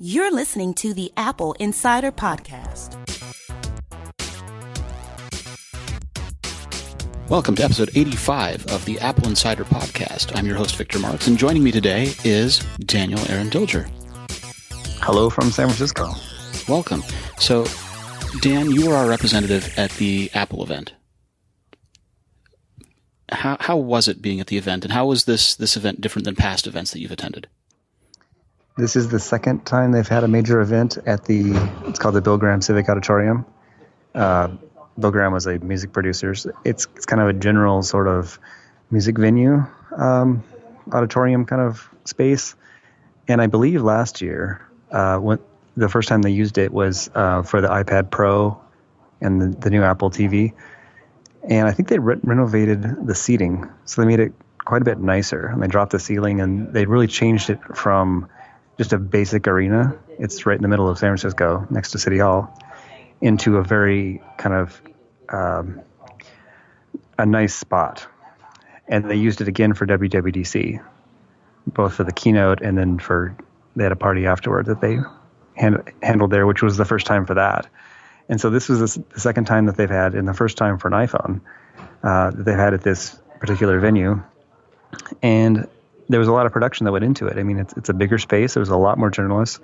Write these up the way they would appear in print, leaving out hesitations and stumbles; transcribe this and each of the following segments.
You're listening to the Apple Insider Podcast. Welcome to episode 85 of the Apple Insider Podcast. I'm your host, Victor Marks, and joining me today is Daniel Eran Dilger. Hello from San Francisco. Welcome. So, Dan, you were our representative at the Apple event. How was it being at the event, and how was this event different than past events that you've attended? This is the second time they've had a major event at it's called the Bill Graham Civic Auditorium. Bill Graham was a music producer. It's kind of a general sort of music venue, auditorium kind of space. And I believe last year, when the first time they used it was for the iPad Pro and the new Apple TV. And I think they renovated the seating, so they made it quite a bit nicer. And they dropped the ceiling, and they really changed it from just a basic arena. It's right in the middle of San Francisco, next to City Hall, into a very kind of a nice spot. And they used it again for WWDC, both for the keynote and then they had a party afterward that they handled there, which was the first time for that. And so this was the second time that they've had, and the first time for an iPhone, that they've had at this particular venue. And there was a lot of production that went into it. I mean, it's a bigger space. There was a lot more journalists.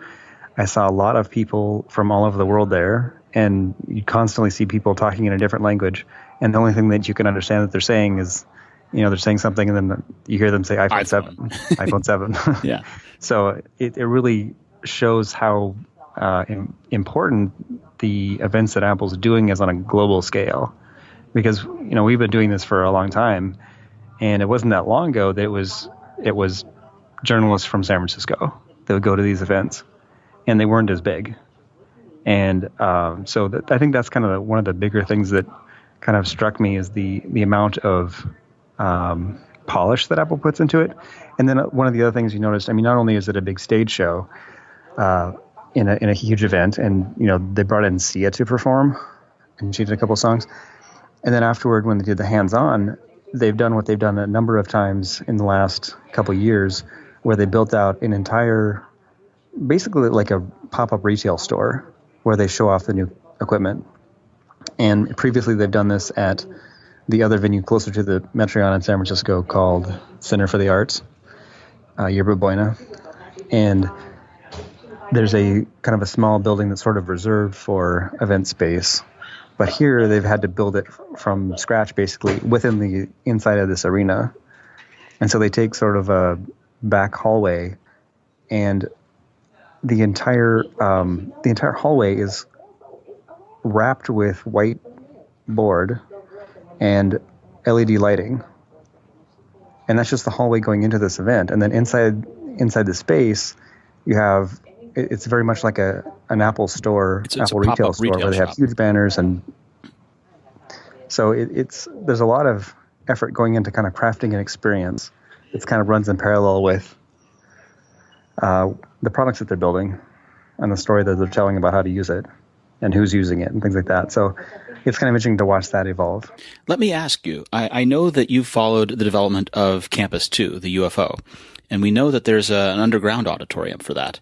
I saw a lot of people from all over the world there, and you constantly see people talking in a different language. And the only thing that you can understand that they're saying is, they're saying something, and then you hear them say iPhone 7, iPhone 7. Yeah. So it really shows how important the events that Apple's doing is on a global scale. Because, we've been doing this for a long time, and it wasn't that long ago that it was journalists from San Francisco that would go to these events, and they weren't as big. And so I think that's kind of one of the bigger things that kind of struck me is the amount of polish that Apple puts into it. And then one of the other things you noticed, not only is it a big stage show in a huge event, and they brought in Sia to perform, and she did a couple songs. And then afterward, when they did the hands-on, they've done what they've done a number of times in the last couple of years, where they built out an entire, basically like a pop-up retail store where they show off the new equipment. And previously they've done this at the other venue closer to the Metreon in San Francisco called Center for the Arts, Yerba Buena. And there's a kind of a small building that's sort of reserved for event space. But here they've had to build it from scratch, basically, within the inside of this arena. And so they take sort of a back hallway, and the entire hallway is wrapped with white board and LED lighting. And that's just the hallway going into this event. And then inside the space, you have, it's very much like an Apple store, Apple retail store, where they have huge banners. And so there's a lot of effort going into kind of crafting an experience. It kind of runs in parallel with the products that they're building and the story that they're telling about how to use it and who's using it and things like that. So it's kind of interesting to watch that evolve. Let me ask you, I know that you've followed the development of Campus 2, the UFO, and we know that there's an underground auditorium for that.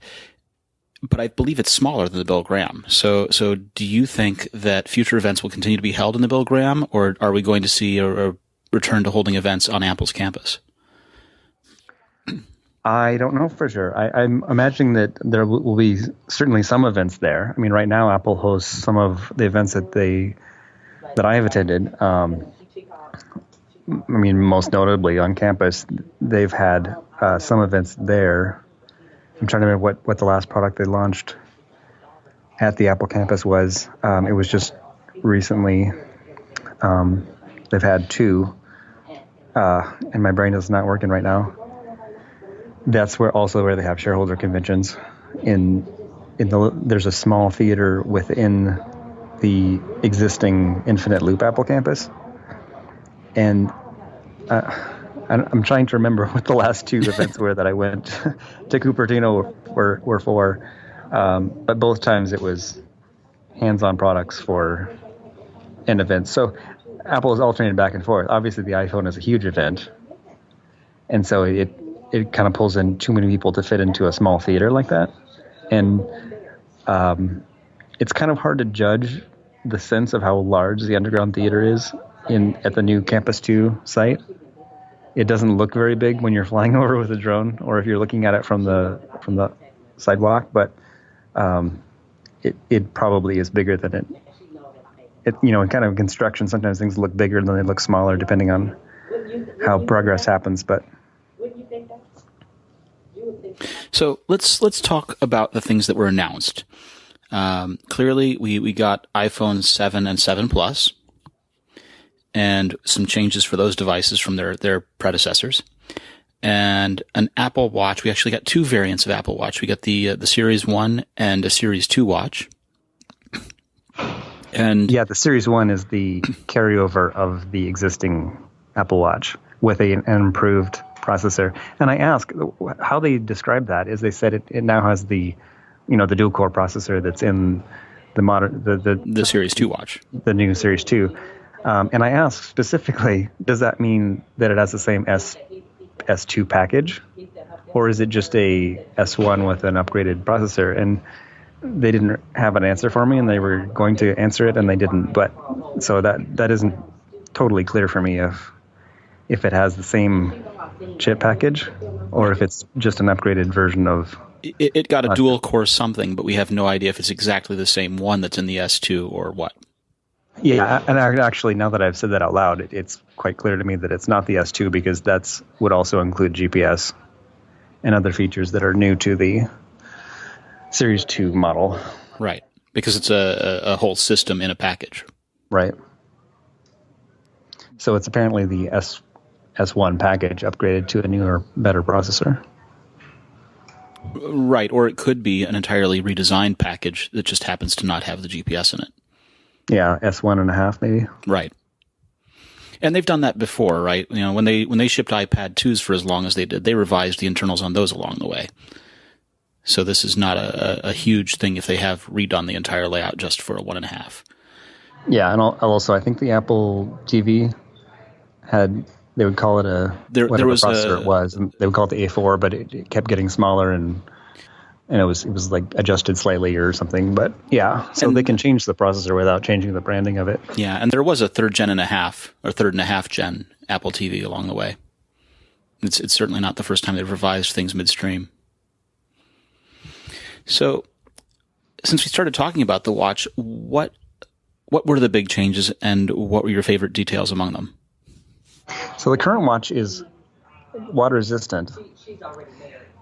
But I believe it's smaller than the Bill Graham. So do you think that future events will continue to be held in the Bill Graham, or are we going to see a return to holding events on Apple's campus? I don't know for sure. I'm imagining that there will be certainly some events there. Right now Apple hosts some of the events that I have attended. Most notably on campus, they've had some events there. I'm trying to remember what the last product they launched at the Apple campus was. It was just recently. They've had two, and my brain is not working right now. That's where they have shareholder conventions. There's a small theater within the existing Infinite Loop Apple campus, and I'm trying to remember what the last two events were that I went to Cupertino were for. But both times it was hands-on products for an event. So Apple is alternating back and forth. Obviously, the iPhone is a huge event. And so it kind of pulls in too many people to fit into a small theater like that. And it's kind of hard to judge the sense of how large the underground theater is at the new Campus 2 site. It doesn't look very big when you're flying over with a drone, or if you're looking at it from the sidewalk, but it probably is bigger than it. In kind of construction, sometimes things look bigger than they look smaller, depending on how progress happens. But so let's talk about the things that were announced. Clearly, we got iPhone 7 and 7 Plus, and some changes for those devices from their predecessors, and an Apple Watch. We actually got two variants of Apple Watch. We got the Series 1 and a Series 2 watch. And yeah, the Series 1 is the carryover of the existing Apple Watch with an improved processor. And I asked how they described that is they said it now has the dual core processor that's in the modern the Series 2 watch, the new Series 2. And I asked specifically, does that mean that it has the same S2 package, or is it just a S1 with an upgraded processor? And they didn't have an answer for me, and they were going to answer it, and they didn't. But so that isn't totally clear for me if it has the same chip package or if it's just an upgraded version of. It got a dual core something, but we have no idea if it's exactly the same one that's in the S2 or what. Yeah, and actually, now that I've said that out loud, it's quite clear to me that it's not the S2 because that would also include GPS and other features that are new to the Series 2 model. Right, because it's a whole system in a package. Right. So it's apparently the S1 package upgraded to a newer, better processor. Right, or it could be an entirely redesigned package that just happens to not have the GPS in it. Yeah, S1.5 maybe. Right. And they've done that before, right? When they shipped iPad 2s for as long as they did, they revised the internals on those along the way. So this is not a huge thing if they have redone the entire layout just for a 1.5. Yeah, and also I think the Apple TV they would call it whatever processor it was. They would call it the A4, but it kept getting smaller and it was like adjusted slightly or something. But yeah, so they can change the processor without changing the branding of it. Yeah, and there was a third and a half gen Apple TV along the way. It's certainly not the first time they've revised things midstream. So, since we started talking about the watch, what were the big changes and what were your favorite details among them? So the current watch is water resistant,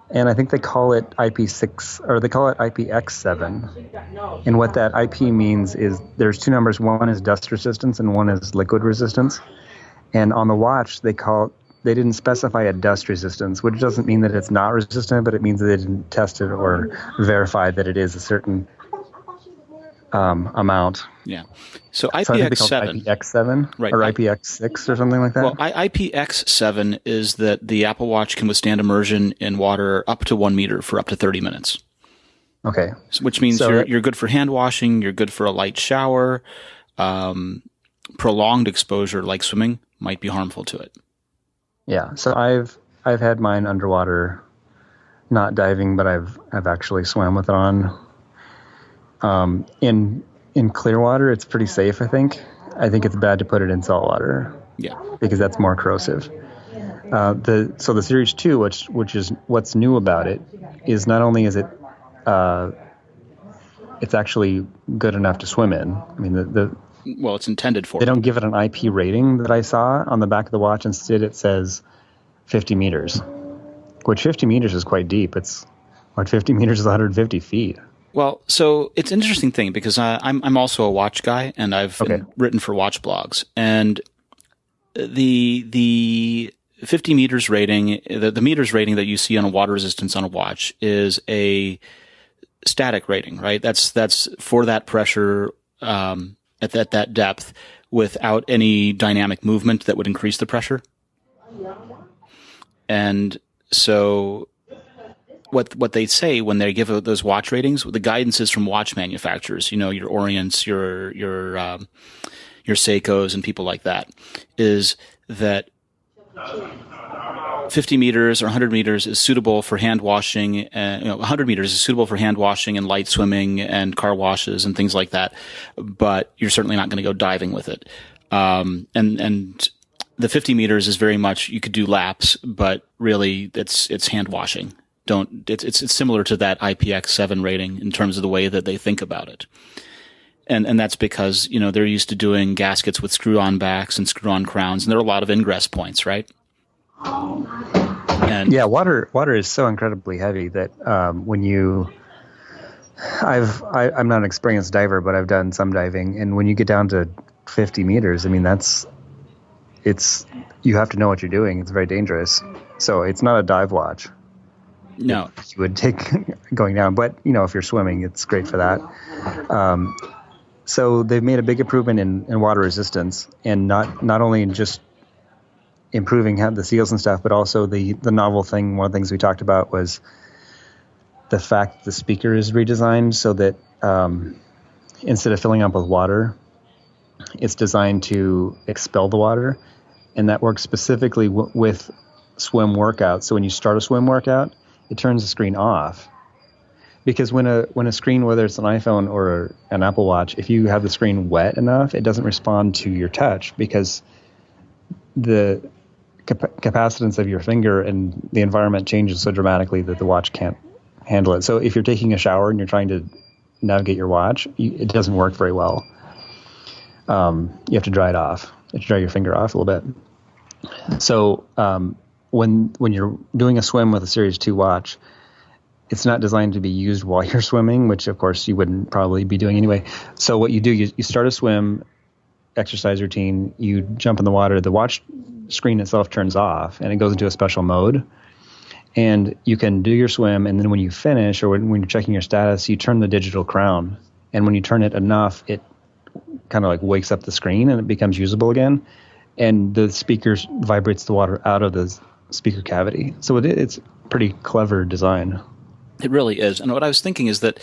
and I think they call it IP6 or they call it IPX7. And what that IP means is there's two numbers. One is dust resistance and one is liquid resistance. And on the watch, they didn't specify a dust resistance, which doesn't mean that it's not resistant, but it means that they didn't test it or verify that it is a certain amount. Yeah. So IPX7, IPX7 right, or IPX6 or something like that. Well, IPX7 is that the Apple Watch can withstand immersion in water up to 1 meter for up to 30 minutes. Okay. Which means you're good for hand washing, you're good for a light shower. Prolonged exposure, like swimming, might be harmful to it. Yeah. So I've had mine underwater, not diving, but I've actually swam with it on. In clear water, it's pretty safe, I think. I think it's bad to put it in salt water. Yeah. Because that's more corrosive. So the Series 2, which is what's new about it, is not only is it it's actually good enough to swim in. I mean, well, it's intended for. They don't give it an IP rating that I saw on the back of the watch. Instead, it says 50 meters, which 50 meters is quite deep. 50 meters is 150 feet. Well, so it's an interesting thing because I'm also a watch guy and I've written for watch blogs, and the 50 meters rating, the meters rating that you see on a water resistance on a watch is a static rating, right? That's for that pressure at that depth without any dynamic movement that would increase the pressure. And so what they say when they give those watch ratings, the guidance is from watch manufacturers, your Orients, your Seikos and people like that, is that 50 meters or 100 meters is suitable for hand washing. 100 meters is suitable for hand washing and light swimming and car washes and things like that. But you're certainly not going to go diving with it. And the 50 meters is very much, you could do laps, but really it's hand washing. It's similar to that IPX7 rating in terms of the way that they think about it. And that's because, they're used to doing gaskets with screw-on backs and screw-on crowns, and there are a lot of ingress points, right? And yeah, water is so incredibly heavy that I'm not an experienced diver, but I've done some diving, and when you get down to 50 meters, I mean, you have to know what you're doing. It's very dangerous. So it's not a dive watch. No. You would take going down, but if you're swimming, it's great for that. So they've made a big improvement in water resistance, and not only in just improving the seals and stuff, but also the novel thing. One of the things we talked about was the fact that the speaker is redesigned so that instead of filling up with water, it's designed to expel the water, and that works specifically with swim workouts. So when you start a swim workout, it turns the screen off. Because when a screen, whether it's an iPhone or an Apple Watch, if you have the screen wet enough, it doesn't respond to your touch because the capacitance of your finger and the environment changes so dramatically that the watch can't handle it. So if you're taking a shower and you're trying to navigate your watch, it doesn't work very well. You have to dry it off. You have to dry your finger off a little bit. So when you're doing a swim with a Series 2 watch, it's not designed to be used while you're swimming, which of course you wouldn't probably be doing anyway. So what you do, you start a swim exercise routine, you jump in the water, the watch screen itself turns off and it goes into a special mode. And you can do your swim, and then when you finish or when you're checking your status, you turn the digital crown. And when you turn it enough, it kind of like wakes up the screen and it becomes usable again. And the speaker vibrates the water out of the speaker cavity. So it's pretty clever design. It really is. And what I was thinking is that,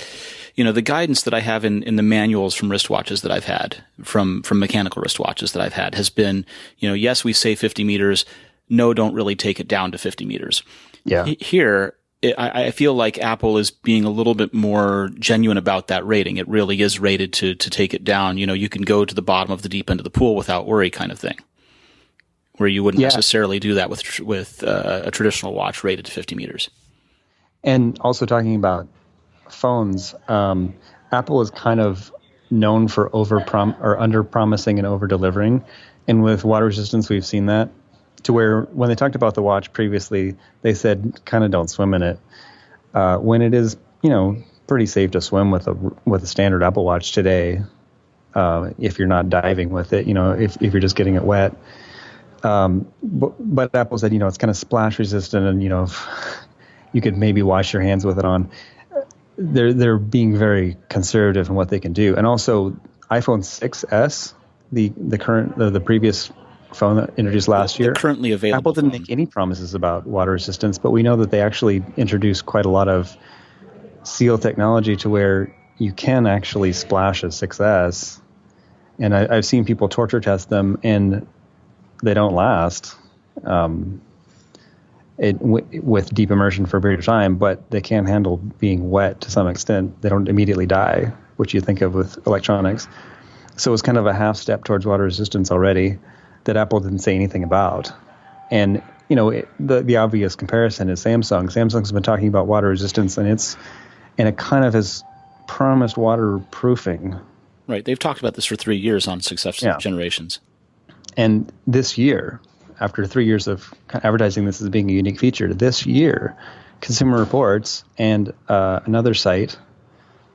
the guidance that I have in the manuals from wristwatches that I've had, from mechanical wristwatches that I've had, has been, yes, we say 50 meters. No, don't really take it down to 50 meters. Yeah. Here, I feel like Apple is being a little bit more genuine about that rating. It really is rated to take it down. You can go to the bottom of the deep end of the pool without worry, kind of thing, where you wouldn't necessarily do that with a traditional watch rated to 50 meters. And also talking about phones, Apple is kind of known for under promising and over delivering, and with water resistance, we've seen that. To where when they talked about the watch previously, they said kind of don't swim in it. When it is, pretty safe to swim with a standard Apple Watch today, if you're not diving with it, if you're just getting it wet. But Apple said, it's kind of splash resistant, and you could maybe wash your hands with it on. They're being very conservative in what they can do, and also iPhone 6s, the previous phone that introduced last year, currently available. Apple didn't make any promises about water resistance, but we know that they actually introduced quite a lot of seal technology to where you can actually splash a 6s, and I've seen people torture test them, and they don't last. With deep immersion for a period of time, but they can handle being wet to some extent. They don't immediately die, which you think of with electronics. So it's kind of a half step towards water resistance already that Apple didn't say anything about. And, the obvious comparison is Samsung. Samsung's been talking about water resistance, and it kind of has promised waterproofing. Right. They've talked about this for 3 years on successive generations. And this year, after 3 years of advertising this as being a unique feature, this year, Consumer Reports and another site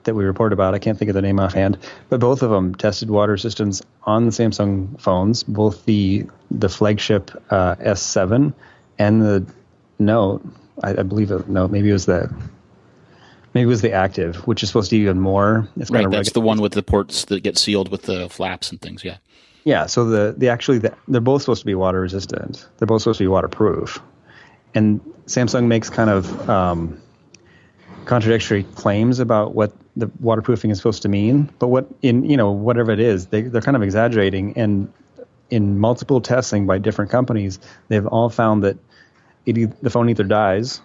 that we report about, I can't think of the name offhand, but both of them tested water resistance on the Samsung phones, both the flagship S7 and the Note. I believe maybe it was the Active, which is supposed to be even more. It's right, that's the one with the ports that get sealed with the flaps and things. Yeah. Yeah, so they're both supposed to be water resistant. They're both supposed to be waterproof, and Samsung makes kind of contradictory claims about what the waterproofing is supposed to mean. But whatever it is, they're kind of exaggerating. And in multiple testing by different companies, they've all found that the phone either dies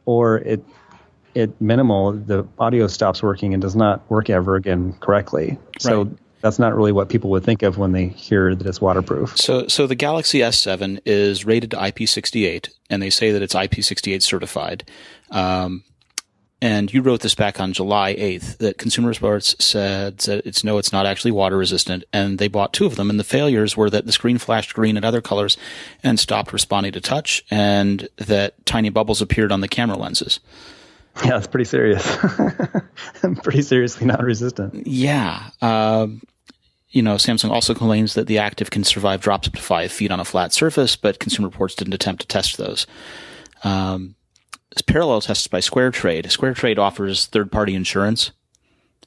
or at minimal, the audio stops working and does not work ever again correctly. So Right. that's not really what people would think of when they hear that it's waterproof. So the Galaxy S7 is rated to IP68, and they say that it's IP68 certified. And you wrote this back on July 8th, that Consumer Reports said that it's not actually water resistant, and they bought 2 of them. And the failures were that the screen flashed green and other colors and stopped responding to touch, and that tiny bubbles appeared on the camera lenses. Yeah, it's pretty serious. Pretty seriously not resistant. Yeah. Samsung also claims that the active can survive drops up to 5 feet on a flat surface, but Consumer Reports didn't attempt to test those. It's parallel tests by SquareTrade. SquareTrade offers third-party insurance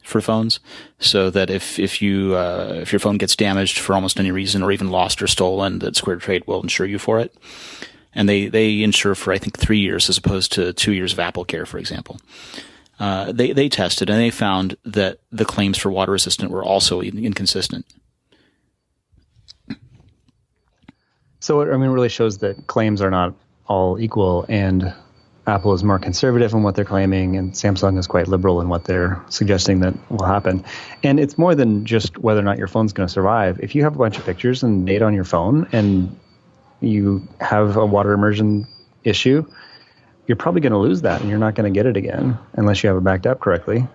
for phones, so that if your phone gets damaged for almost any reason, or even lost or stolen, that SquareTrade will insure you for it. And they insure for, I think, 3 years as opposed to 2 years of AppleCare, for example. They tested, and they found that the claims for water resistant were also inconsistent. So it really shows that claims are not all equal, and Apple is more conservative in what they're claiming, and Samsung is quite liberal in what they're suggesting that will happen. And it's more than just whether or not your phone's going to survive. If you have a bunch of pictures and data on your phone and you have a water immersion issue, you're probably going to lose that, and you're not going to get it again unless you have it backed up correctly.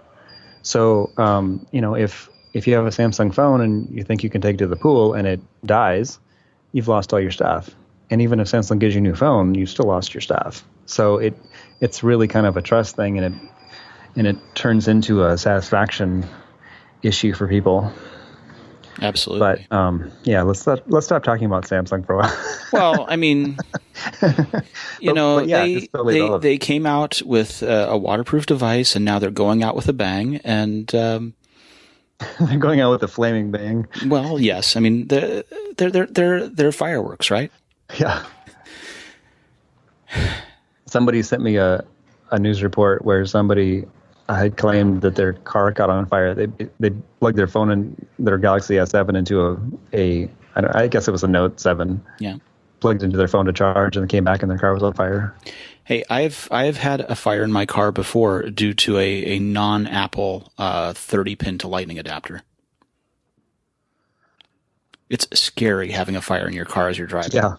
So, if you have a Samsung phone and you think you can take it to the pool and it dies, you've lost all your stuff. And even if Samsung gives you a new phone, you've still lost your stuff. So it's really kind of a trust thing, and it turns into a satisfaction issue for people. Absolutely. But let's stop talking about Samsung for a while. Well, I mean, they came out with a waterproof device, and now they're going out with a bang, and they're going out with a flaming bang. Well, yes. I mean, they're fireworks, right? Yeah. Somebody sent me a news report where somebody had claimed that their car caught on fire. They plugged their phone in their Galaxy S7 into I guess it was a Note 7. Yeah. Plugged into their phone to charge, and they came back and their car was on fire. Hey, I've had a fire in my car before due to a non-Apple 30-pin to Lightning adapter. It's scary having a fire in your car as you're driving. Yeah.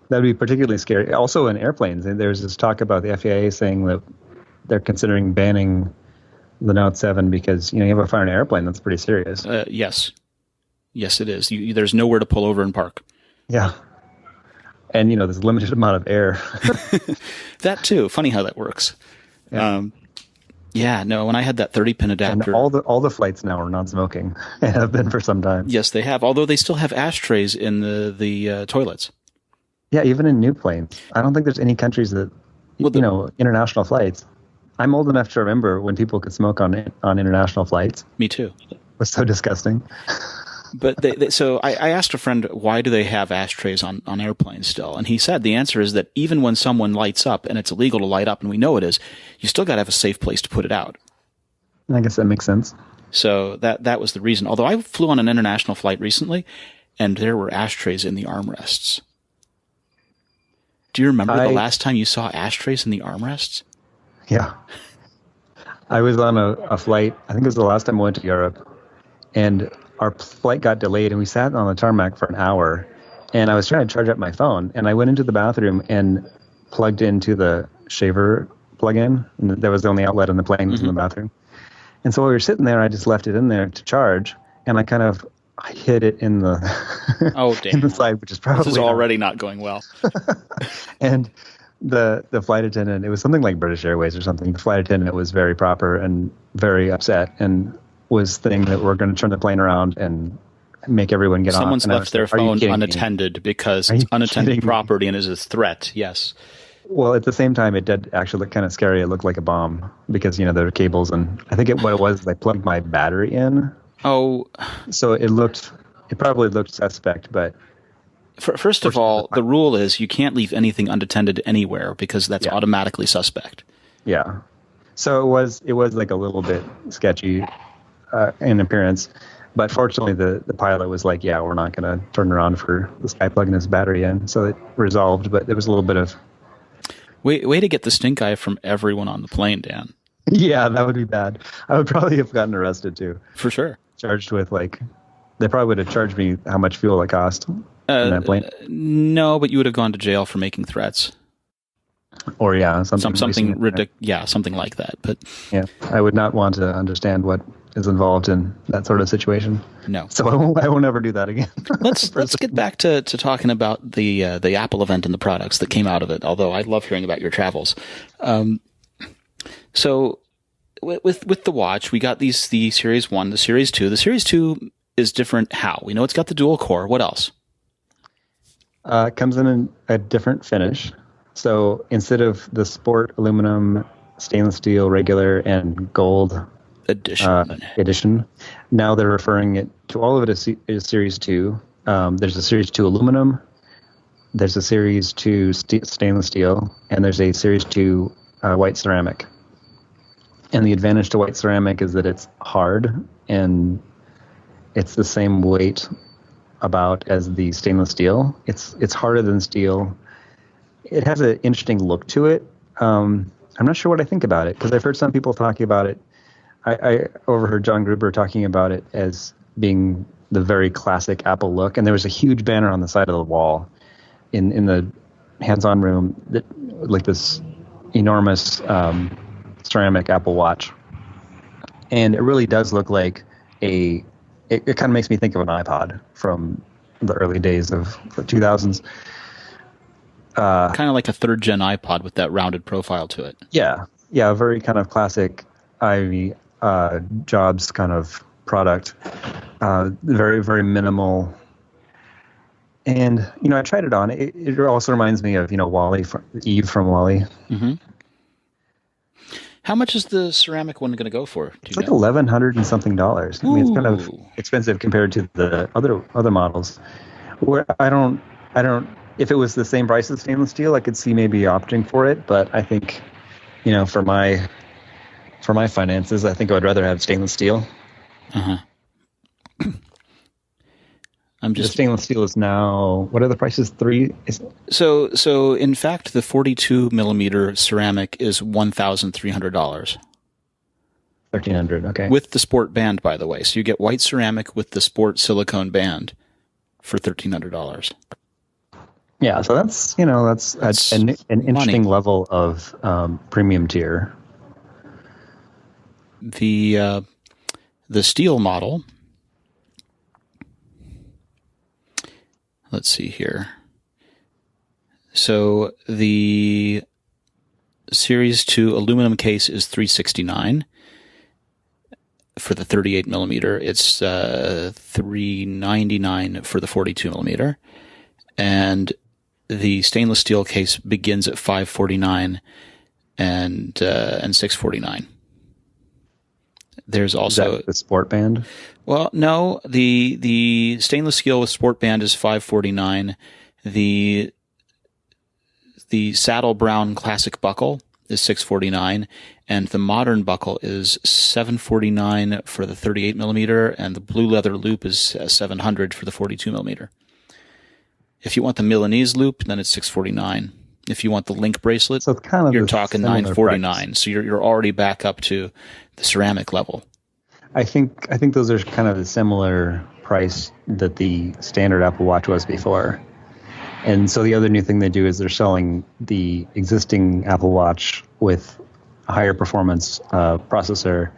That would be particularly scary. Also in airplanes, there's this talk about the FAA saying that they're considering banning the Note 7 because you have a fire in an airplane. That's pretty serious. Yes, it is. There's nowhere to pull over and park. Yeah, and there's a limited amount of air. That too. Funny how that works. Yeah. When I had that 30-pin adapter, and all the flights now are non-smoking and have been for some time. Yes, they have. Although they still have ashtrays in the toilets. Yeah, even in new planes. I don't think there's any countries that, international flights. I'm old enough to remember when people could smoke on international flights. Me too. It was so disgusting. But so I asked a friend, why do they have ashtrays on airplanes still? And he said the answer is that even when someone lights up, and it's illegal to light up, and we know it is, you still got to have a safe place to put it out. I guess that makes sense. So that was the reason. Although I flew on an international flight recently, and there were ashtrays in the armrests. Do you remember the last time you saw ashtrays in the armrests? Yeah. I was on a flight, I think it was the last time I went to Europe, and our flight got delayed, and we sat on the tarmac for an hour, and I was trying to charge up my phone, and I went into the bathroom and plugged into the shaver plug-in, and that was the only outlet in the plane was in the bathroom. And so while we were sitting there, I just left it in there to charge, and I kind of hid it in the in the side, which is probably this is already not going well. And the flight attendant, it was something like British Airways or something. The flight attendant was very proper and very upset, and was thinking that we're going to turn the plane around and make everyone get on. Someone's left their phone unattended because it's unattended property and is a threat. Yes. Well, at the same time, it did actually look kind of scary. It looked like a bomb because there were cables, and I think what it was, I plugged my battery in. Oh, so it probably looked suspect, but first of all, the rule is you can't leave anything unattended anywhere because that's automatically suspect. Yeah. So it was like a little bit sketchy in appearance, but fortunately the pilot was like, yeah, we're not going to turn around for this guy plugging his battery in. So it resolved, but there was a little bit of Way to get the stink eye from everyone on the plane, Dan. Yeah, that would be bad. I would probably have gotten arrested too. For sure. Charged with they probably would have charged me how much fuel it cost in that plane. No, but you would have gone to jail for making threats. Or something ridiculous. Yeah, something like that. But yeah, I would not want to understand what is involved in that sort of situation. No. So I won't ever do that again. Let's get back to talking about the Apple event and the products that came out of it. Although I love hearing about your travels. So with the watch, we got the Series 1, the Series 2. The Series 2 is different. How? We know it's got the dual core. What else? It comes in a different finish. So instead of the sport aluminum, stainless steel, regular, and gold edition, now they're referring it to all of it as Series 2. There's a Series 2 aluminum, there's a Series 2 stainless steel, and there's a Series 2 white ceramic. And the advantage to white ceramic is that it's hard and it's the same weight about as the stainless steel. It's harder than steel. It has an interesting look to it. I'm not sure what I think about it because I've heard some people talking about it. I overheard John Gruber talking about it as being the very classic Apple look, and there was a huge banner on the side of the wall in the hands-on room that like this enormous ceramic Apple Watch, and it really does look like it kind of makes me think of an iPod from the early days of the 2000s. Kind of like a third-gen iPod with that rounded profile to it. Yeah, very kind of classic Jobs kind of product. Very, very minimal. And, I tried it on. It also reminds me of, Eve from WALL-E. Mm-hmm. How much is the ceramic one going to go for? It's like $1,100 and something dollars. I mean, it's kind of expensive compared to the other models. Where I don't. If it was the same price as stainless steel, I could see maybe opting for it. But I think, for my finances, I think I would rather have stainless steel. Uh-huh. The stainless steel is now, what are the prices? So in fact, the 42 millimeter ceramic is $1,300. $1,300, okay. With the sport band, by the way. So you get white ceramic with the sport silicone band for $1,300. Yeah, so that's an interesting level of premium tier. The steel model. Let's see here. So the Series 2 aluminum case is $369 for the 38 millimeter. It's $399 for the 42 millimeter, and the stainless steel case begins at $549 and $649. There's also the sport band. Well, no, the stainless steel with sport band is $549. The saddle brown classic buckle is $649, and the modern buckle is $749 for the 38 millimeter, and the blue leather loop is $700 for the 42 millimeter. If you want the Milanese loop, then it's $649. If you want the link bracelet, so it's kind of you're talking $949. Price. So you're already back up to the ceramic level. I think those are kind of the similar price that the standard Apple Watch was before. And so the other new thing they do is they're selling the existing Apple Watch with a higher performance processor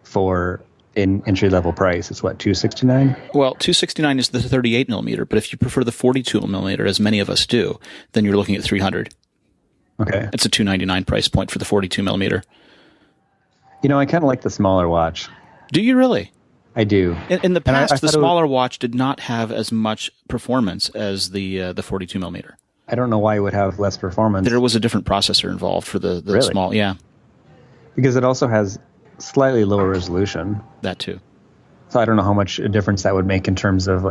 for an entry-level price. It's what, $269? Well, $269 is the 38 millimeter, but if you prefer the 42 millimeter, as many of us do, then you're looking at $300. Okay. It's a $299 price point for the 42 millimeter. I kind of like the smaller watch. Do you really? I do. In the past, the smaller watch did not have as much performance as the 42 millimeter. I don't know why it would have less performance. There was a different processor involved for the really? Small, yeah. Because it also has slightly lower resolution. That too. So I don't know how much a difference that would make in terms of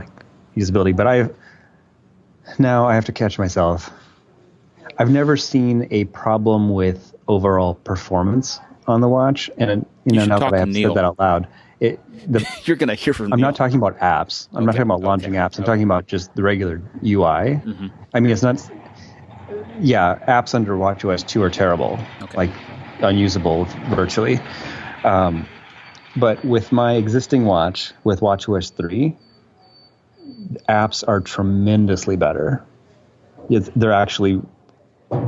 usability. But now I have to catch myself. I've never seen a problem with overall performance on the watch, and now that I have said that out loud, you're going to hear from. I'm not talking about apps. I'm not talking about launching apps. I'm talking about just the regular UI. Mm-hmm. I mean, it's not. Yeah, apps under watchOS 2 are terrible, like unusable virtually. But with my existing watch, with watchOS 3, apps are tremendously better. They're actually,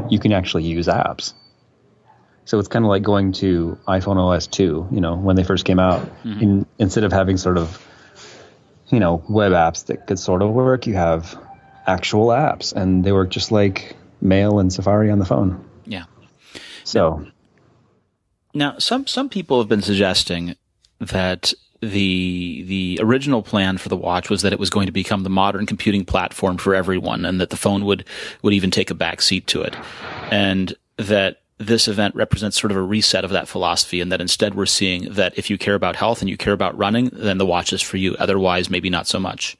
you can actually use apps. So it's kind of like going to iPhone OS 2, when they first came out. Instead of having sort of, web apps that could sort of work, you have actual apps, and they work just like Mail and Safari on the phone. Yeah. So now some people have been suggesting that the original plan for the watch was that it was going to become the modern computing platform for everyone, and that the phone would even take a back seat to it, and that this event represents sort of a reset of that philosophy, and that instead we're seeing that if you care about health and you care about running, then the watch is for you. Otherwise, maybe not so much.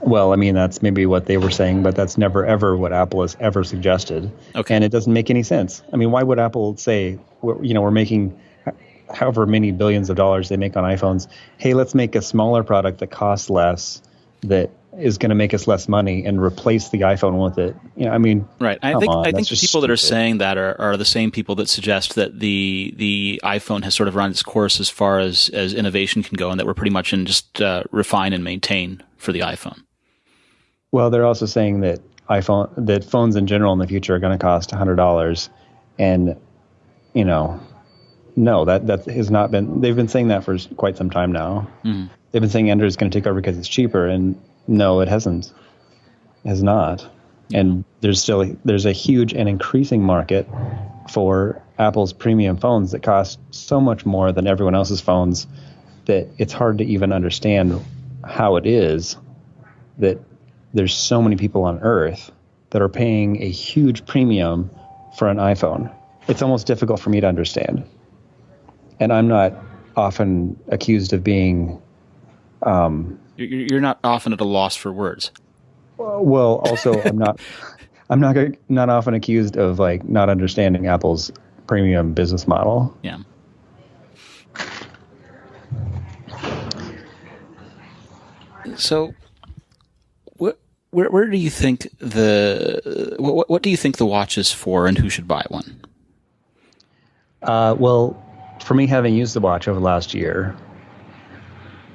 Well, I mean, that's maybe what they were saying, but that's never, ever what Apple has ever suggested. Okay. And it doesn't make any sense. I mean, why would Apple say, we're making however many billions of dollars they make on iPhones, hey, let's make a smaller product that costs less, that is going to make us less money, and replace the iPhone with it. I mean, right. I think the people that are saying that are the same people that suggest that the iPhone has sort of run its course as far as innovation can go, and that we're pretty much in just refine and maintain for the iPhone. Well, they're also saying that phones in general in the future are going to cost $100, and no, that has not been. They've been saying that for quite some time now. Mm. They've been saying Android is going to take over because it's cheaper, and no, it hasn't. It has not. And there's a huge and increasing market for Apple's premium phones that cost so much more than everyone else's phones that it's hard to even understand how it is that there's so many people on Earth that are paying a huge premium for an iPhone. It's almost difficult for me to understand. And I'm not often accused of being... You're not often at a loss for words. Well, also, I'm not often accused of not understanding Apple's premium business model. Yeah. So, where do you think what do you think the watch is for, and who should buy one? Well, for me, having used the watch over the last year,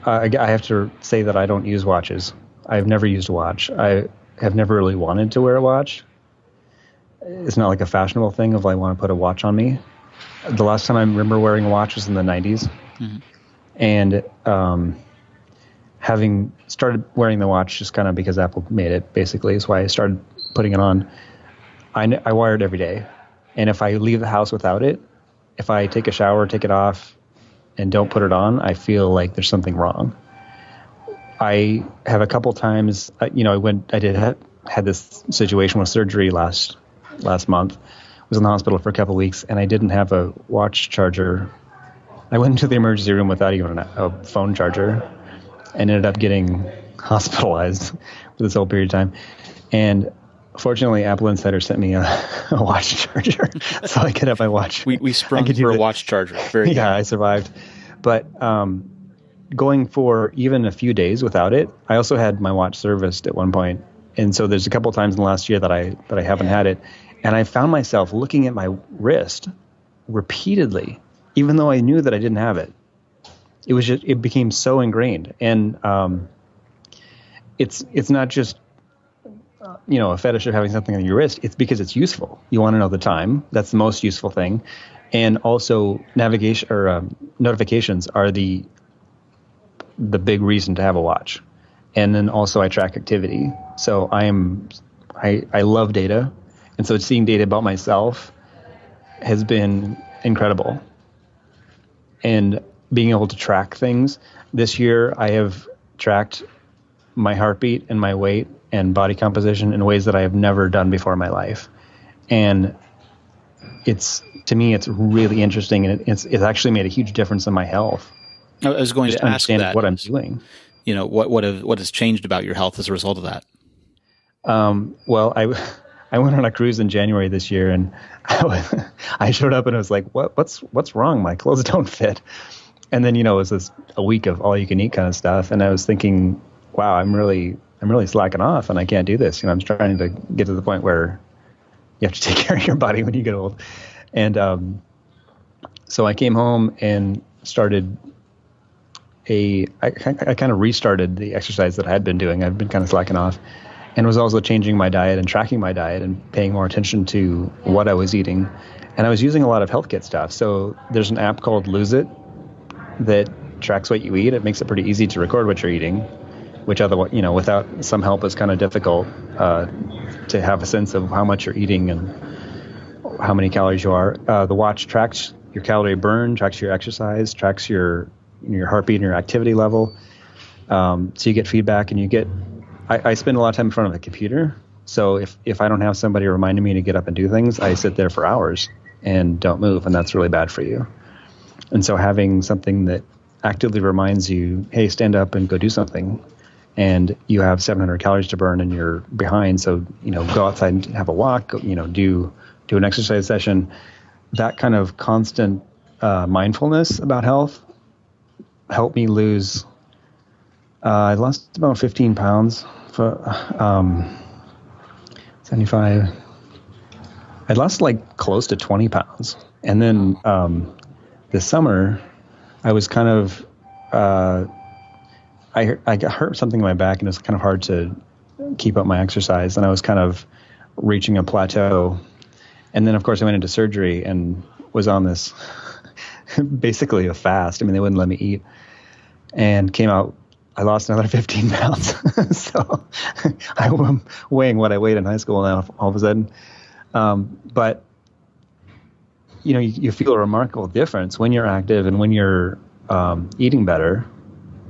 I have to say that I don't use watches. I've never used a watch. I have never really wanted to wear a watch. It's not like a fashionable thing of I want to put a watch on me. The last time I remember wearing a watch was in the 90s. Mm-hmm. And having started wearing the watch just kind of because Apple made it, basically, is why I started putting it on. I wear it every day. And if I leave the house without it, if I take a shower, take it off, and don't put it on, I feel like there's something wrong. I have a couple times, I had this situation with surgery last month. I was in the hospital for a couple weeks, and I didn't have a watch charger. I went into the emergency room without even a phone charger, and ended up getting hospitalized for this whole period of time. And fortunately, AppleInsider sent me a watch charger, so I could have my watch. We sprung for a watch charger. Very good. Yeah, I survived. But going for even a few days without it, I also had my watch serviced at one point, and so there's a couple times in the last year that I haven't had it, and I found myself looking at my wrist repeatedly, even though I knew that I didn't have it. It became so ingrained, and it's not just a fetish of having something on your wrist. It's because it's useful. You want to know the time. That's the most useful thing. And also navigation or notifications are the big reason to have a watch. And then also I track activity. So I love data. And so seeing data about myself has been incredible. And being able to track things. This year I have tracked my heartbeat and my weight and body composition in ways that I have never done before in my life. And to me, it's really interesting, and it's actually made a huge difference in my health. I was going to ask that. What I'm doing. What has changed about your health as a result of that? Well, I went on a cruise in January this year, and I showed up and I was like, what's wrong? My clothes don't fit. And then, it was a week of all you can eat kind of stuff. And I was thinking, wow, I'm really slacking off and I can't do this. I'm trying to get to the point where, You have to take care of your body when you get old. And so I came home and started I kind of restarted the exercise that I had been doing. I've been kind of slacking off, and was also changing my diet and tracking my diet and paying more attention to what I was eating. And I was using a lot of health kit stuff. So there's an app called Lose It that tracks what you eat. It makes it pretty easy to record what you're eating, which otherwise, without some help is kind of difficult to have a sense of how much you're eating and how many calories you are. The watch tracks your calorie burn, tracks your exercise, tracks your heartbeat and your activity level. So you get feedback, and I spend a lot of time in front of a computer. So if I don't have somebody reminding me to get up and do things, I sit there for hours and don't move, and that's really bad for you. And so having something that actively reminds you, hey, stand up and go do something, and you have 700 calories to burn and you're behind, so go outside and have a walk, do an exercise session. That kind of constant mindfulness about health helped me lose. I lost about 15 pounds for 75. I lost like close to 20 pounds. And then this summer, I was kind of, I got hurt something in my back, and it was kind of hard to keep up my exercise. And I was kind of reaching a plateau. And then, of course, I went into surgery and was on this basically a fast. I mean, they wouldn't let me eat. And came out, I lost another 15 pounds. So I'm weighing what I weighed in high school now all of a sudden. But, you feel a remarkable difference when you're active and when you're eating better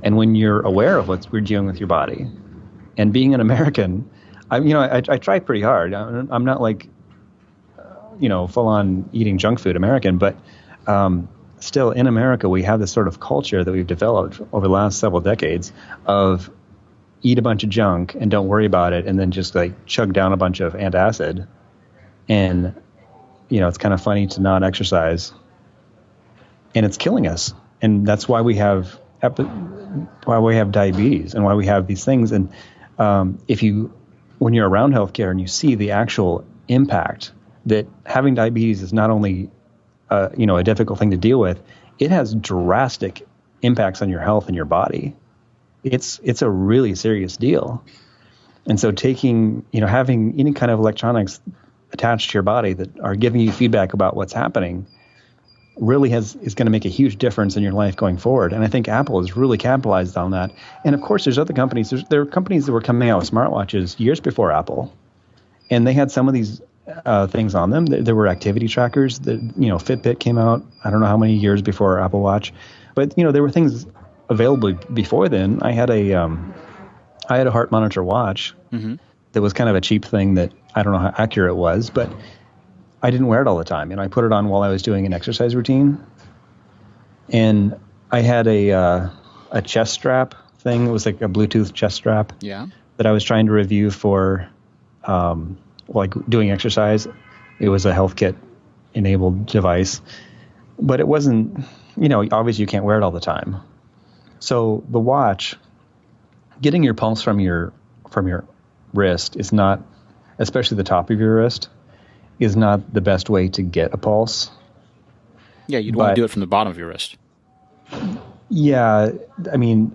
and when you're aware of what you're doing with your body. And being an American, I try pretty hard. I'm not like, full on eating junk food American, but still in America, we have this sort of culture that we've developed over the last several decades of eat a bunch of junk and don't worry about it, and then just like chug down a bunch of antacid. And, it's kind of funny to not exercise, and it's killing us. And that's why we have diabetes and why we have these things. And when you're around healthcare and you see the actual impact that having diabetes is not only a difficult thing to deal with, it has drastic impacts on your health and your body. It's a really serious deal. And so having any kind of electronics attached to your body that are giving you feedback about what's happening really is going to make a huge difference in your life going forward. And I think Apple has really capitalized on that. And of course, there's other companies. There are companies that were coming out with smartwatches years before Apple, and they had some of these things on them. There were activity trackers that, Fitbit came out, I don't know how many years before Apple Watch, but there were things available before then. I had a heart monitor watch that was kind of a cheap thing that I don't know how accurate it was, but I didn't wear it all the time. I put it on while I was doing an exercise routine, and I had a chest strap thing. It was like a Bluetooth chest strap that I was trying to review for like doing exercise. It was a health kit enabled device, but it wasn't, obviously you can't wear it all the time. So the watch, getting your pulse from your wrist is not, especially the top of your wrist, is not the best way to get a pulse. Yeah, you'd want to do it from the bottom of your wrist. Yeah, I mean,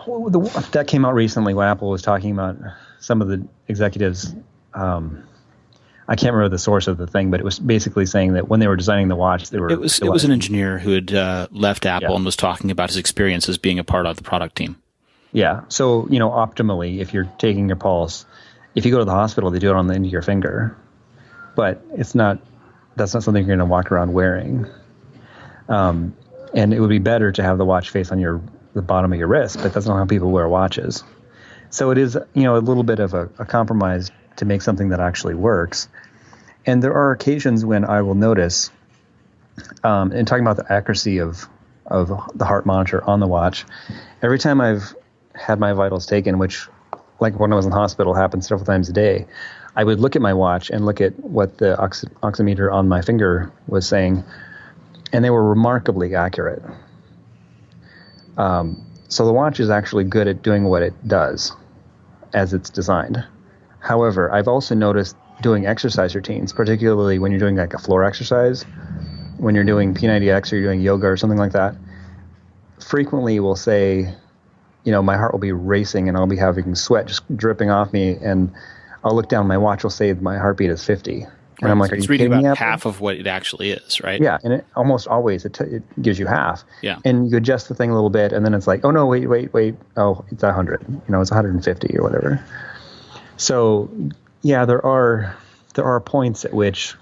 that came out recently when Apple was talking about some of the executives. I can't remember the source of the thing, but it was basically saying that when they were designing the watch, it was an engineer who had left Apple and was talking about his experience as being a part of the product team. Yeah. So, optimally, if you're taking your pulse, if you go to the hospital, they do it on the end of your finger, but that's not something you're going to walk around wearing. And it would be better to have the watch face on the bottom of your wrist, but that's not how people wear watches. So it is, a little bit of a compromise to make something that actually works. And there are occasions when I will notice, in talking about the accuracy of the heart monitor on the watch, every time I've had my vitals taken, which, like when I was in the hospital, happened several times a day, I would look at my watch and look at what the oximeter on my finger was saying, and they were remarkably accurate. So the watch is actually good at doing what it does as it's designed. However, I've also noticed doing exercise routines, particularly when you're doing like a floor exercise, when you're doing P90X or you're doing yoga or something like that, frequently will say, my heart will be racing and I'll be having sweat just dripping off me, and I'll look down, my watch will say my heartbeat is 50. And I'm like, are it's you reading kidding me? about half of what it actually is, right? Yeah, and it almost always it gives you half. Yeah. And you adjust the thing a little bit, and then it's like, oh no, wait, oh, it's 100. It's 150 or whatever. So yeah, there are points at which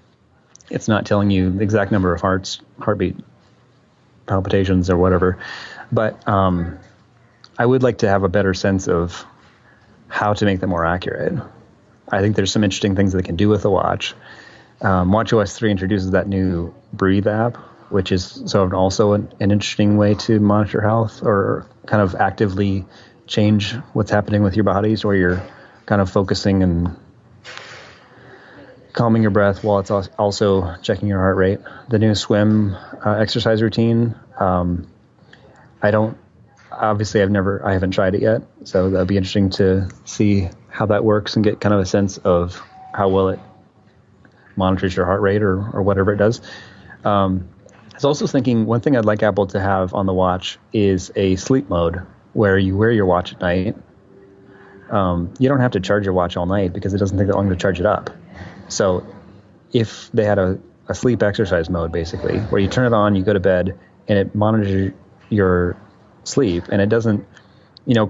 it's not telling you the exact number of heartbeat palpitations or whatever, but I would like to have a better sense of how to make them more accurate. I think there's some interesting things that they can do with the watch. WatchOS 3 introduces that new Breathe app, which is sort of also an interesting way to monitor health or kind of actively change what's happening with your bodies, where you're kind of focusing and calming your breath while it's also checking your heart rate. The new swim exercise routine, I haven't tried it yet, so that'd be interesting to see how that works and get kind of a sense of how well it monitors your heart rate or whatever it does. I was also thinking one thing I'd like Apple to have on the watch is a sleep mode where you wear your watch at night. You don't have to charge your watch all night because it doesn't take that long to charge it up. So if they had a sleep exercise mode, basically, where you turn it on, you go to bed, and it monitors your sleep, and it doesn't,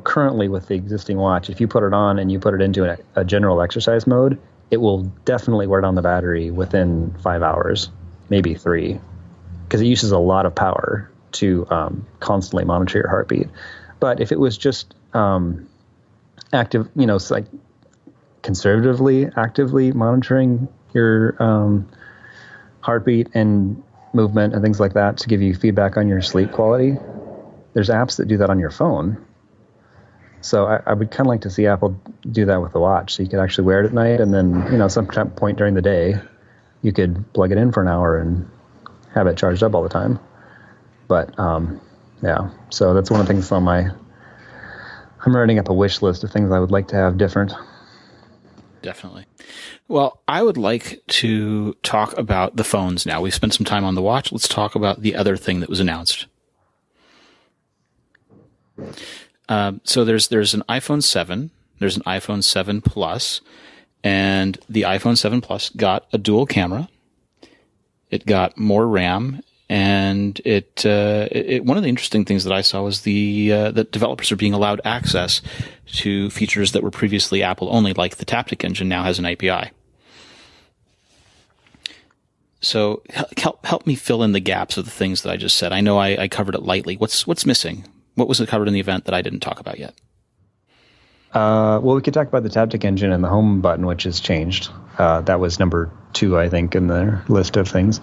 currently with the existing watch, if you put it on and you put it into a general exercise mode, it will definitely wear down the battery within 5 hours, maybe 3, because it uses a lot of power to constantly monitor your heartbeat. But if it was just active, it's like conservatively, actively monitoring your heartbeat and movement and things like that to give you feedback on your sleep quality, there's apps that do that on your phone. So I would kind of like to see Apple do that with the watch, so you could actually wear it at night, and then some point during the day, you could plug it in for an hour and have it charged up all the time. But yeah, so that's one of the things I'm writing up a wish list of things I would like to have different. Definitely. Well, I would like to talk about the phones now. We spent some time on the watch. Let's talk about the other thing that was announced. So there's an iPhone 7, there's an iPhone 7 Plus, and the iPhone 7 Plus got a dual camera. It got more RAM, and it one of the interesting things that I saw was that developers are being allowed access to features that were previously Apple only, like the Taptic engine now has an API. So help me fill in the gaps of the things that I just said. I know I covered it lightly. What's missing? What was covered in the event that I didn't talk about yet? Well, we could talk about the Taptic engine and the home button, which has changed. That was number 2, I think, in the list of things.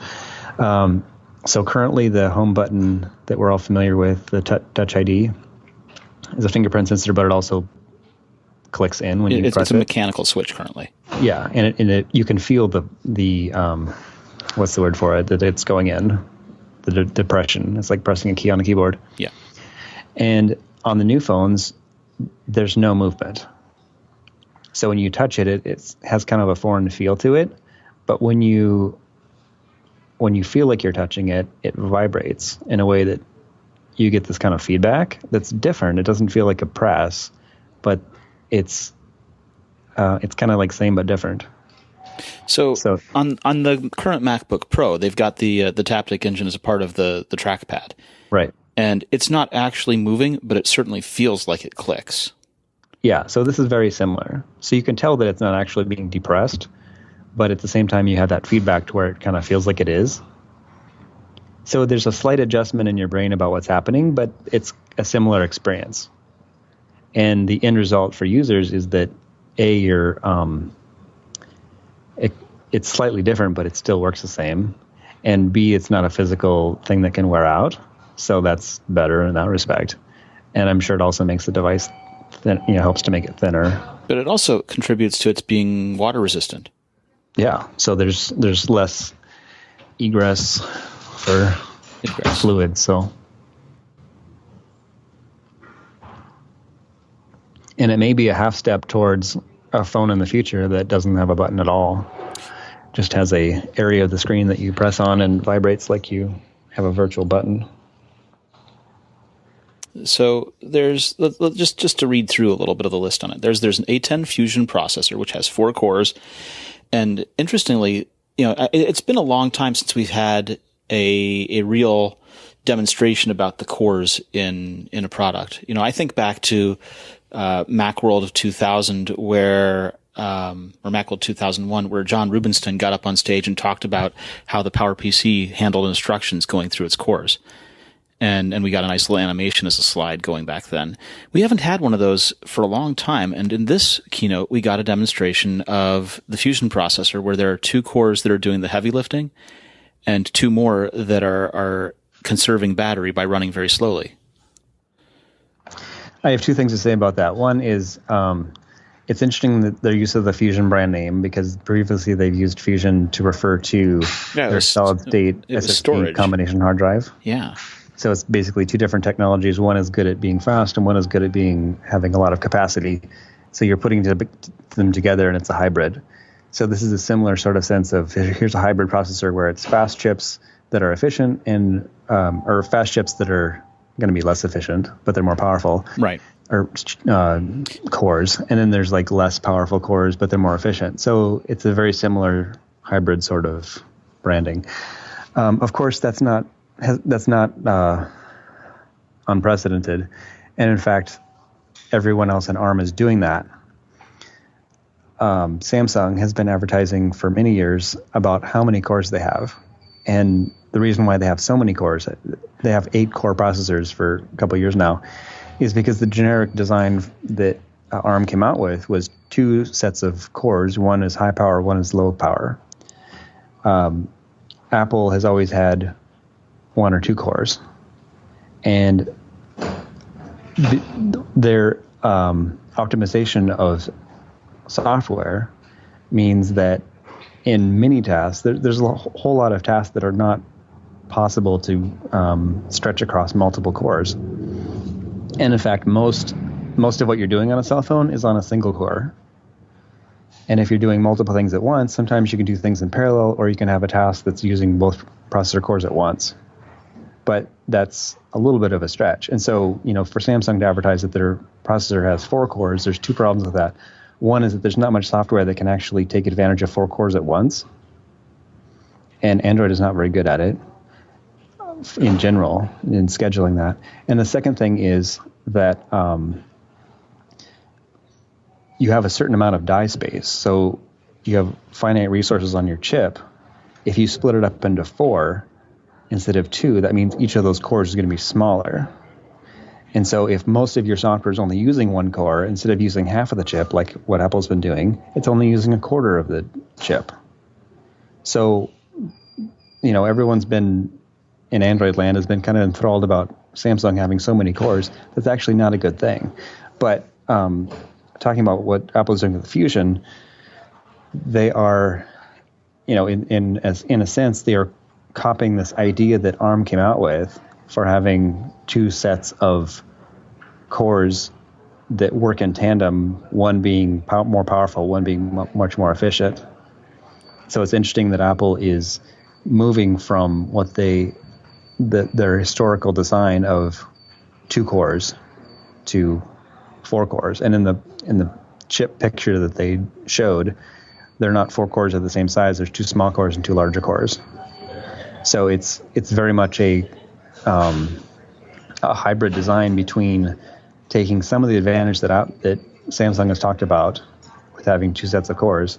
So currently the home button that we're all familiar with, the Touch ID, is a fingerprint sensor, but it also clicks in when you press it. It's a mechanical switch currently. Yeah, and you can feel the what's the word for it, that it's going in, the depression. It's like pressing a key on a keyboard. Yeah. And on the new phones, there's no movement. So when you touch it, it has kind of a foreign feel to it. But when you feel like you're touching it, it vibrates in a way that you get this kind of feedback that's different. It doesn't feel like a press, but it's kind of like same but different. So on the current MacBook Pro, they've got the Taptic engine as a part of the trackpad. Right. And it's not actually moving, but it certainly feels like it clicks. Yeah, so this is very similar. So you can tell that it's not actually being depressed, but at the same time you have that feedback to where it kind of feels like it is. So there's a slight adjustment in your brain about what's happening, but it's a similar experience. And the end result for users is that it's slightly different, but it still works the same. And B, it's not a physical thing that can wear out. So that's better in that respect. And I'm sure it also makes the device helps to make it thinner. But it also contributes to its being water resistant. Yeah. So there's less egress for fluid. So, and it may be a half step towards a phone in the future that doesn't have a button at all. just has a area of the screen that you press on and vibrates like you have a virtual button. So there's just to read through a little bit of the list on it. There's an A10 Fusion processor which has 4 cores, and interestingly, it's been a long time since we've had a real demonstration about the cores in a product. I think back to Macworld of 2000 or Macworld 2001, where John Rubinstein got up on stage and talked about how the PowerPC handled instructions going through its cores. And we got a nice little animation as a slide going back then. We haven't had one of those for a long time. And in this keynote, we got a demonstration of the Fusion processor where there are 2 cores that are doing the heavy lifting and 2 more that are conserving battery by running very slowly. I have 2 things to say about that. One is it's interesting that their use of the Fusion brand name, because previously they've used Fusion to refer to their solid-state SSD storage combination hard drive. Yeah. So it's basically 2 different technologies. One is good at being fast, and one is good at having a lot of capacity. So you're putting them together, and it's a hybrid. So this is a similar sort of sense of here's a hybrid processor where it's fast chips that are efficient and or fast chips that are going to be less efficient, but they're more powerful. Right. Or cores, and then there's like less powerful cores, but they're more efficient. So it's a very similar hybrid sort of branding. Of course, that's not unprecedented, and in fact, everyone else in ARM is doing that. Samsung has been advertising for many years about how many cores they have, and the reason why they have so many cores, they have 8 core processors for a couple of years now, is because the generic design that ARM came out with was 2 sets of cores. One is high power, one is low power. Apple has always had 1 or 2 cores, and their optimization of software means that in many tasks, there's a whole lot of tasks that are not possible to stretch across multiple cores. And in fact, most of what you're doing on a cell phone is on a single core. And if you're doing multiple things at once, sometimes you can do things in parallel, or you can have a task that's using both processor cores at once. But that's a little bit of a stretch. And so, for Samsung to advertise that their processor has 4 cores, there's 2 problems with that. One is that there's not much software that can actually take advantage of 4 cores at once. And Android is not very good at it in general, in scheduling that. And the second thing is that you have a certain amount of die space. So you have finite resources on your chip. If you split it up into 4 instead of 2, that means each of those cores is going to be smaller. And so if most of your software is only using 1 core, instead of using half of the chip, like what Apple's been doing, it's only using a quarter of the chip. So, everyone's been, in Android land, has been kind of enthralled about Samsung having so many cores. That's actually not a good thing. But talking about what Apple's doing with Fusion, they are, in a sense, they are copying this idea that ARM came out with for having 2 sets of cores that work in tandem, one being more powerful, one being much more efficient. So it's interesting that Apple is moving from what their historical design of 2 cores to 4 cores. And in the chip picture that they showed, they're not 4 cores at the same size. There's 2 small cores and 2 larger cores. So it's very much a hybrid design between taking some of the advantage that Samsung has talked about with having 2 sets of cores,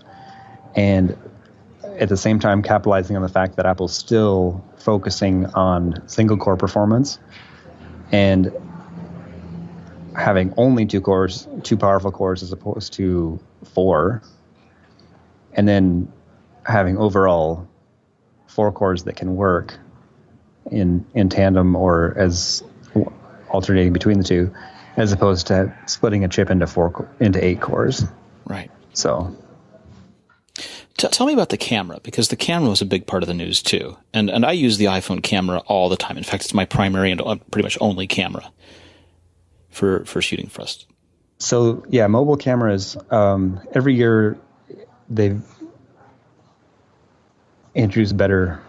and at the same time capitalizing on the fact that Apple's still focusing on single core performance and having only 2 cores, 2 powerful cores as opposed to 4, and then having overall 4 cores that can work in tandem or as alternating between the 2, as opposed to splitting a chip into 8 cores. Right. So, tell me about the camera, because the camera was a big part of the news too. And I use the iPhone camera all the time. In fact, it's my primary and pretty much only camera for shooting for us. So yeah, mobile cameras. Every year, introduce better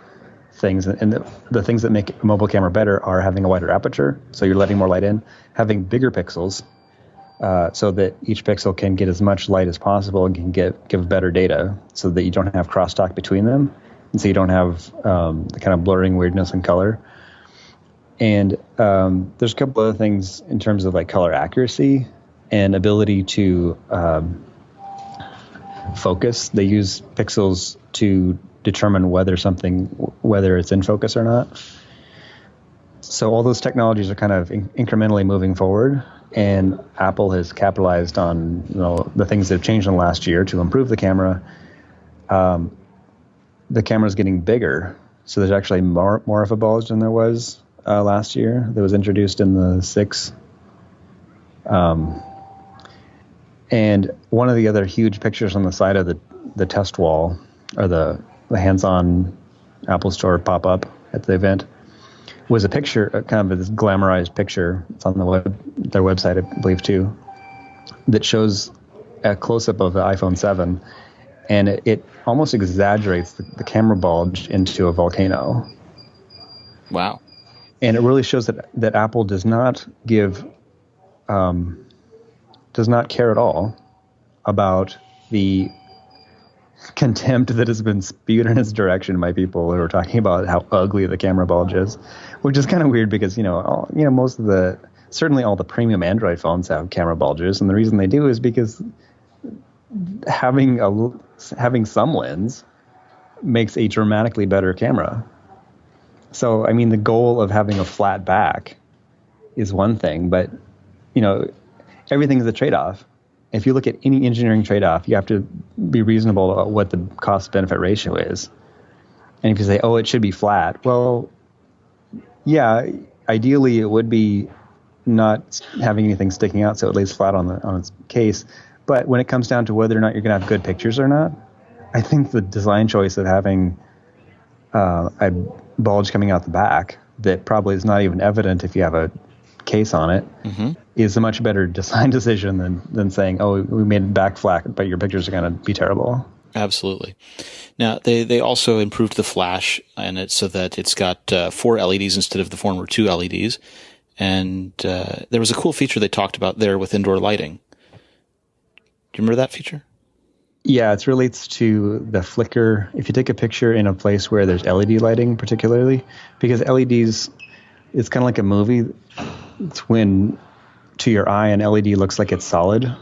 things. And the things that make a mobile camera better are having a wider aperture, so you're letting more light in, having bigger pixels, so that each pixel can get as much light as possible and can give better data, so that you don't have crosstalk between them, and so you don't have the kind of blurring weirdness in color. And there's a couple other things in terms of like color accuracy and ability to focus. They use pixels to determine whether it's in focus or not. So all those technologies are kind of incrementally moving forward, and Apple has capitalized on the things that have changed in the last year to improve the camera. The camera's getting bigger, so there's actually more of a bulge than there was last year. That was introduced in the 6. And one of the other huge pictures on the side of the test wall, or the hands-on Apple Store pop-up at the event, was a picture, kind of this glamorized picture. It's on their website, I believe, too, that shows a close-up of the iPhone 7, and it almost exaggerates the camera bulge into a volcano. Wow. And it really shows that Apple does not care at all about the contempt that has been spewed in its direction by people who are talking about how ugly the camera bulge is, which is kind of weird because certainly all the premium Android phones have camera bulges, and the reason they do is because having some lens makes a dramatically better camera. So, I mean, the goal of having a flat back is one thing, but, everything is a trade-off. If you look at any engineering trade-off, you have to be reasonable about what the cost-benefit ratio is. And if you say, it should be flat, well, yeah, ideally it would be not having anything sticking out, so it lays flat on its case. But when it comes down to whether or not you're going to have good pictures or not, I think the design choice of having a bulge coming out the back that probably is not even evident if you have a case on it is a much better design decision than saying, we made it back flat, but your pictures are going to be terrible. Absolutely. Now, they also improved the flash and it so that it's got 4 LEDs instead of the former 2 LEDs. And there was a cool feature they talked about there with indoor lighting. Do you remember that feature? Yeah, it relates to the flicker. If you take a picture in a place where there's LED lighting, particularly, because LEDs, it's kind of like a movie. It's when, to your eye, an LED looks like it's solid,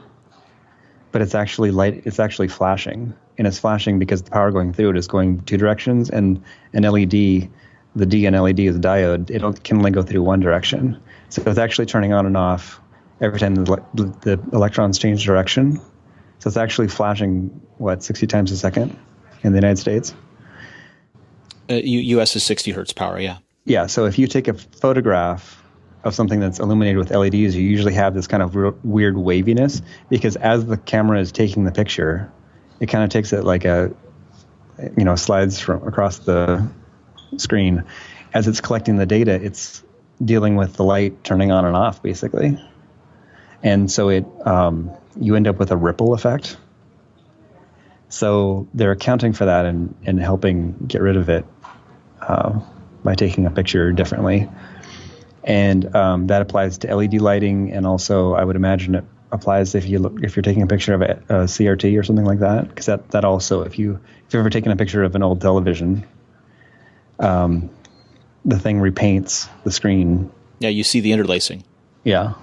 but it's actually light. It's actually flashing, and it's flashing because the power going through it is going 2 directions, and an LED, the D in LED is a diode. It can only go through one direction, so it's actually turning on and off every time the electrons change direction. So it's actually flashing, 60 times a second in the United States? US is 60 hertz power, yeah. Yeah, so if you take a photograph of something that's illuminated with LEDs, you usually have this kind of weird waviness, because as the camera is taking the picture, it kind of takes it like slides from across the screen. As it's collecting the data, it's dealing with the light turning on and off, basically. And so you end up with a ripple effect. So they're accounting for that and helping get rid of it by taking a picture differently. And that applies to LED lighting, and also I would imagine it applies if you're taking a picture of a CRT or something like that, because that also, if you've ever taken a picture of an old television, the thing repaints the screen. Yeah, you see the interlacing. Yeah.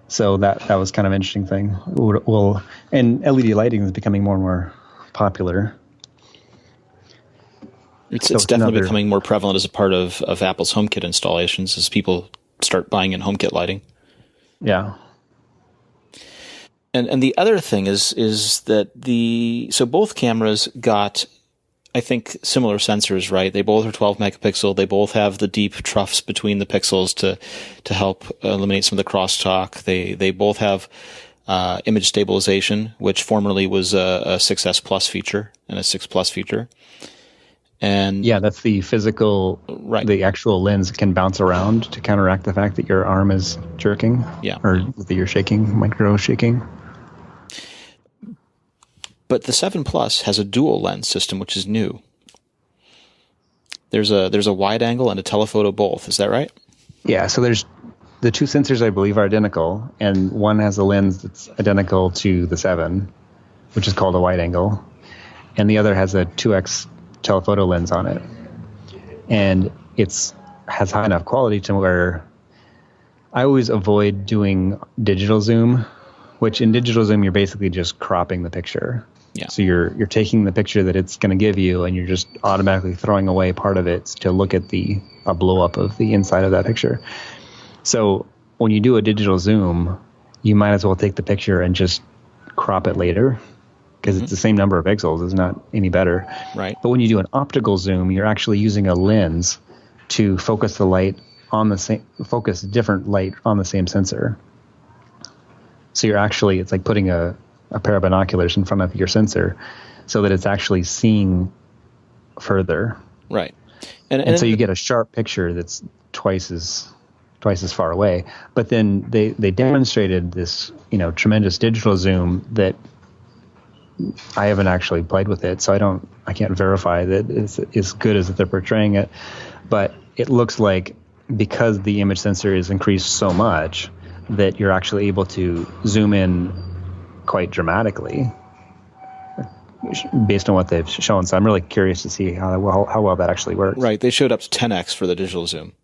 So that was kind of an interesting thing. And LED lighting is becoming more and more popular. It's definitely becoming more prevalent as a part of Apple's HomeKit installations as people start buying in HomeKit lighting. Yeah. And the other thing is that so both cameras got, I think, similar sensors, right? They both are 12 megapixel. They both have the deep troughs between the pixels to help eliminate some of the crosstalk. They both have image stabilization, which formerly was a 6S Plus feature and a 6 Plus feature. And yeah, that's the physical, right. The actual lens can bounce around to counteract the fact that your arm is jerking, yeah, or that you're shaking, micro shaking. But the 7 Plus has a dual lens system, which is new. There's a wide angle and a telephoto both. Is that right? Yeah. So there's the two sensors, I believe, are identical, and one has a lens that's identical to the 7, which is called a wide angle, and the other has a 2x telephoto lens on it. And has high enough quality to where I always avoid doing digital zoom, which in digital zoom you're basically just cropping the picture. Yeah. So you're taking the picture that it's going to give you, and you're just automatically throwing away part of it to look at a blow up of the inside of that picture. So when you do a digital zoom, you might as well take the picture and just crop it later, because it's the same number of pixels. It's not any better. Right. But when you do an optical zoom, you're actually using a lens to focus different light on the same sensor. So it's like putting a pair of binoculars in front of your sensor so that it's actually seeing further. Right. And so you get a sharp picture that's twice as far away. But then they demonstrated this, tremendous digital zoom that I haven't actually played with it, so I can't verify that it's as good as they're portraying it. But it looks like, because the image sensor is increased so much, that you're actually able to zoom in quite dramatically based on what they've shown. So I'm really curious to see how well that actually works. Right. They showed up to 10x for the digital zoom.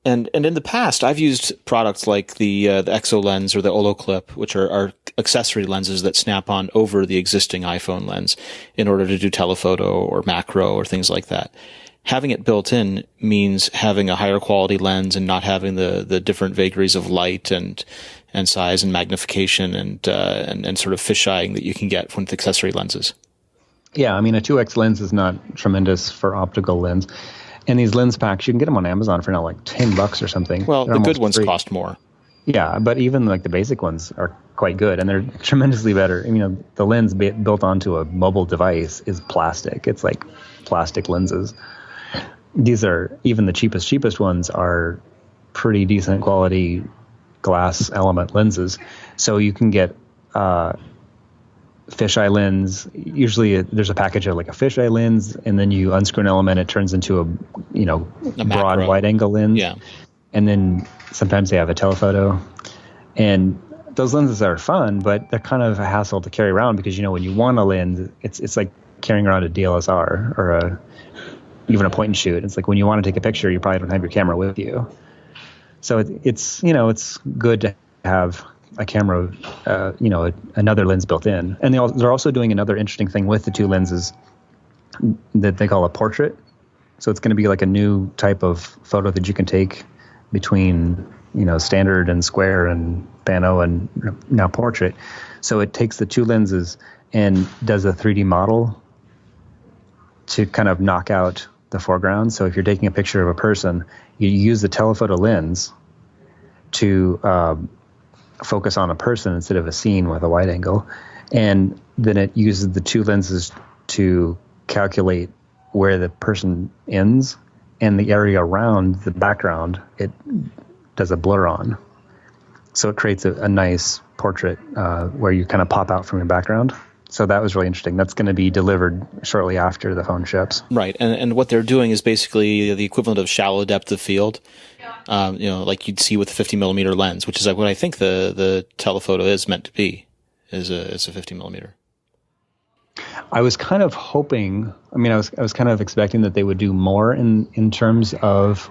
And in the past, I've used products like the Exo lens or the Olo Clip, which are accessory lenses that snap on over the existing iPhone lens in order to do telephoto or macro or things like that. Having it built in means having a higher quality lens and not having the different vagaries of light and size and magnification and sort of fisheyeing that you can get with accessory lenses. Yeah, I mean, a 2x lens is not tremendous for optical lens. And these lens packs, you can get them on Amazon for now like $10 or something. Well, They're the good ones free. Cost more. Yeah, but even like the basic ones are quite good, and they're tremendously better. The lens built onto a mobile device is plastic. It's like plastic lenses. These are, even the cheapest ones are pretty decent quality glass element lenses. So you can get fisheye lens. Usually there's a package of like a fisheye lens, and then you unscrew an element, it turns into a broad wide angle lens. Yeah. And then sometimes they have a telephoto. And those lenses are fun, but they're kind of a hassle to carry around, because when you want a lens, it's like carrying around a DSLR or even a point and shoot. It's like when you want to take a picture, you probably don't have your camera with you. So it's good to have a camera, another lens built in. And they're also doing another interesting thing with the two lenses that they call a portrait. So it's going to be like a new type of photo that you can take between, standard and square and pano and now portrait. So it takes the two lenses and does a 3D model to kind of knock out the foreground. So if you're taking a picture of a person, you use the telephoto lens to focus on a person instead of a scene with a wide angle. And then it uses the two lenses to calculate where the person ends, and the area around the background, it does a blur on. So it creates a nice portrait where you kind of pop out from your background. So that was really interesting. That's going to be delivered shortly after the phone ships. Right. And what they're doing is basically the equivalent of shallow depth of field, like you'd see with a 50 millimeter lens, which is like what I think the telephoto is meant to be, is a 50 millimeter. I was kind of hoping, I was kind of expecting that they would do more in terms of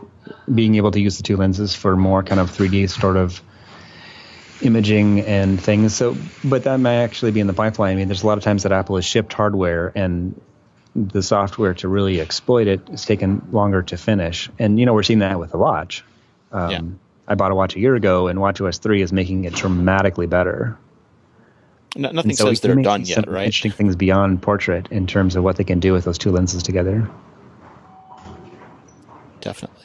being able to use the two lenses for more kind of 3D sort of imaging and things. So, but that may actually be in the pipeline. There's a lot of times that Apple has shipped hardware, and the software to really exploit it has taken longer to finish. And, we're seeing that with the watch. I bought a watch a year ago, and watchOS 3 is making it dramatically better. Nothing says they're done yet, right? Interesting things beyond portrait in terms of what they can do with those two lenses together. Definitely.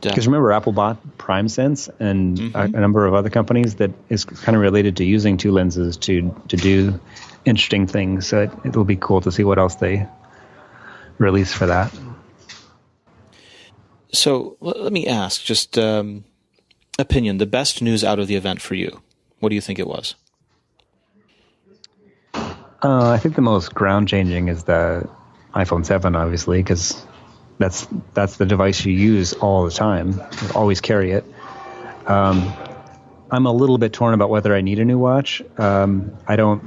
Because remember, Apple bought PrimeSense and a number of other companies that is kind of related to using two lenses to do interesting things. So it'll be cool to see what else they release for that. So let me ask, just opinion, the best news out of the event for you. What do you think it was? I think the most ground changing is the iPhone 7, obviously, because that's the device you use all the time. You always carry it. I'm a little bit torn about whether I need a new watch. I don't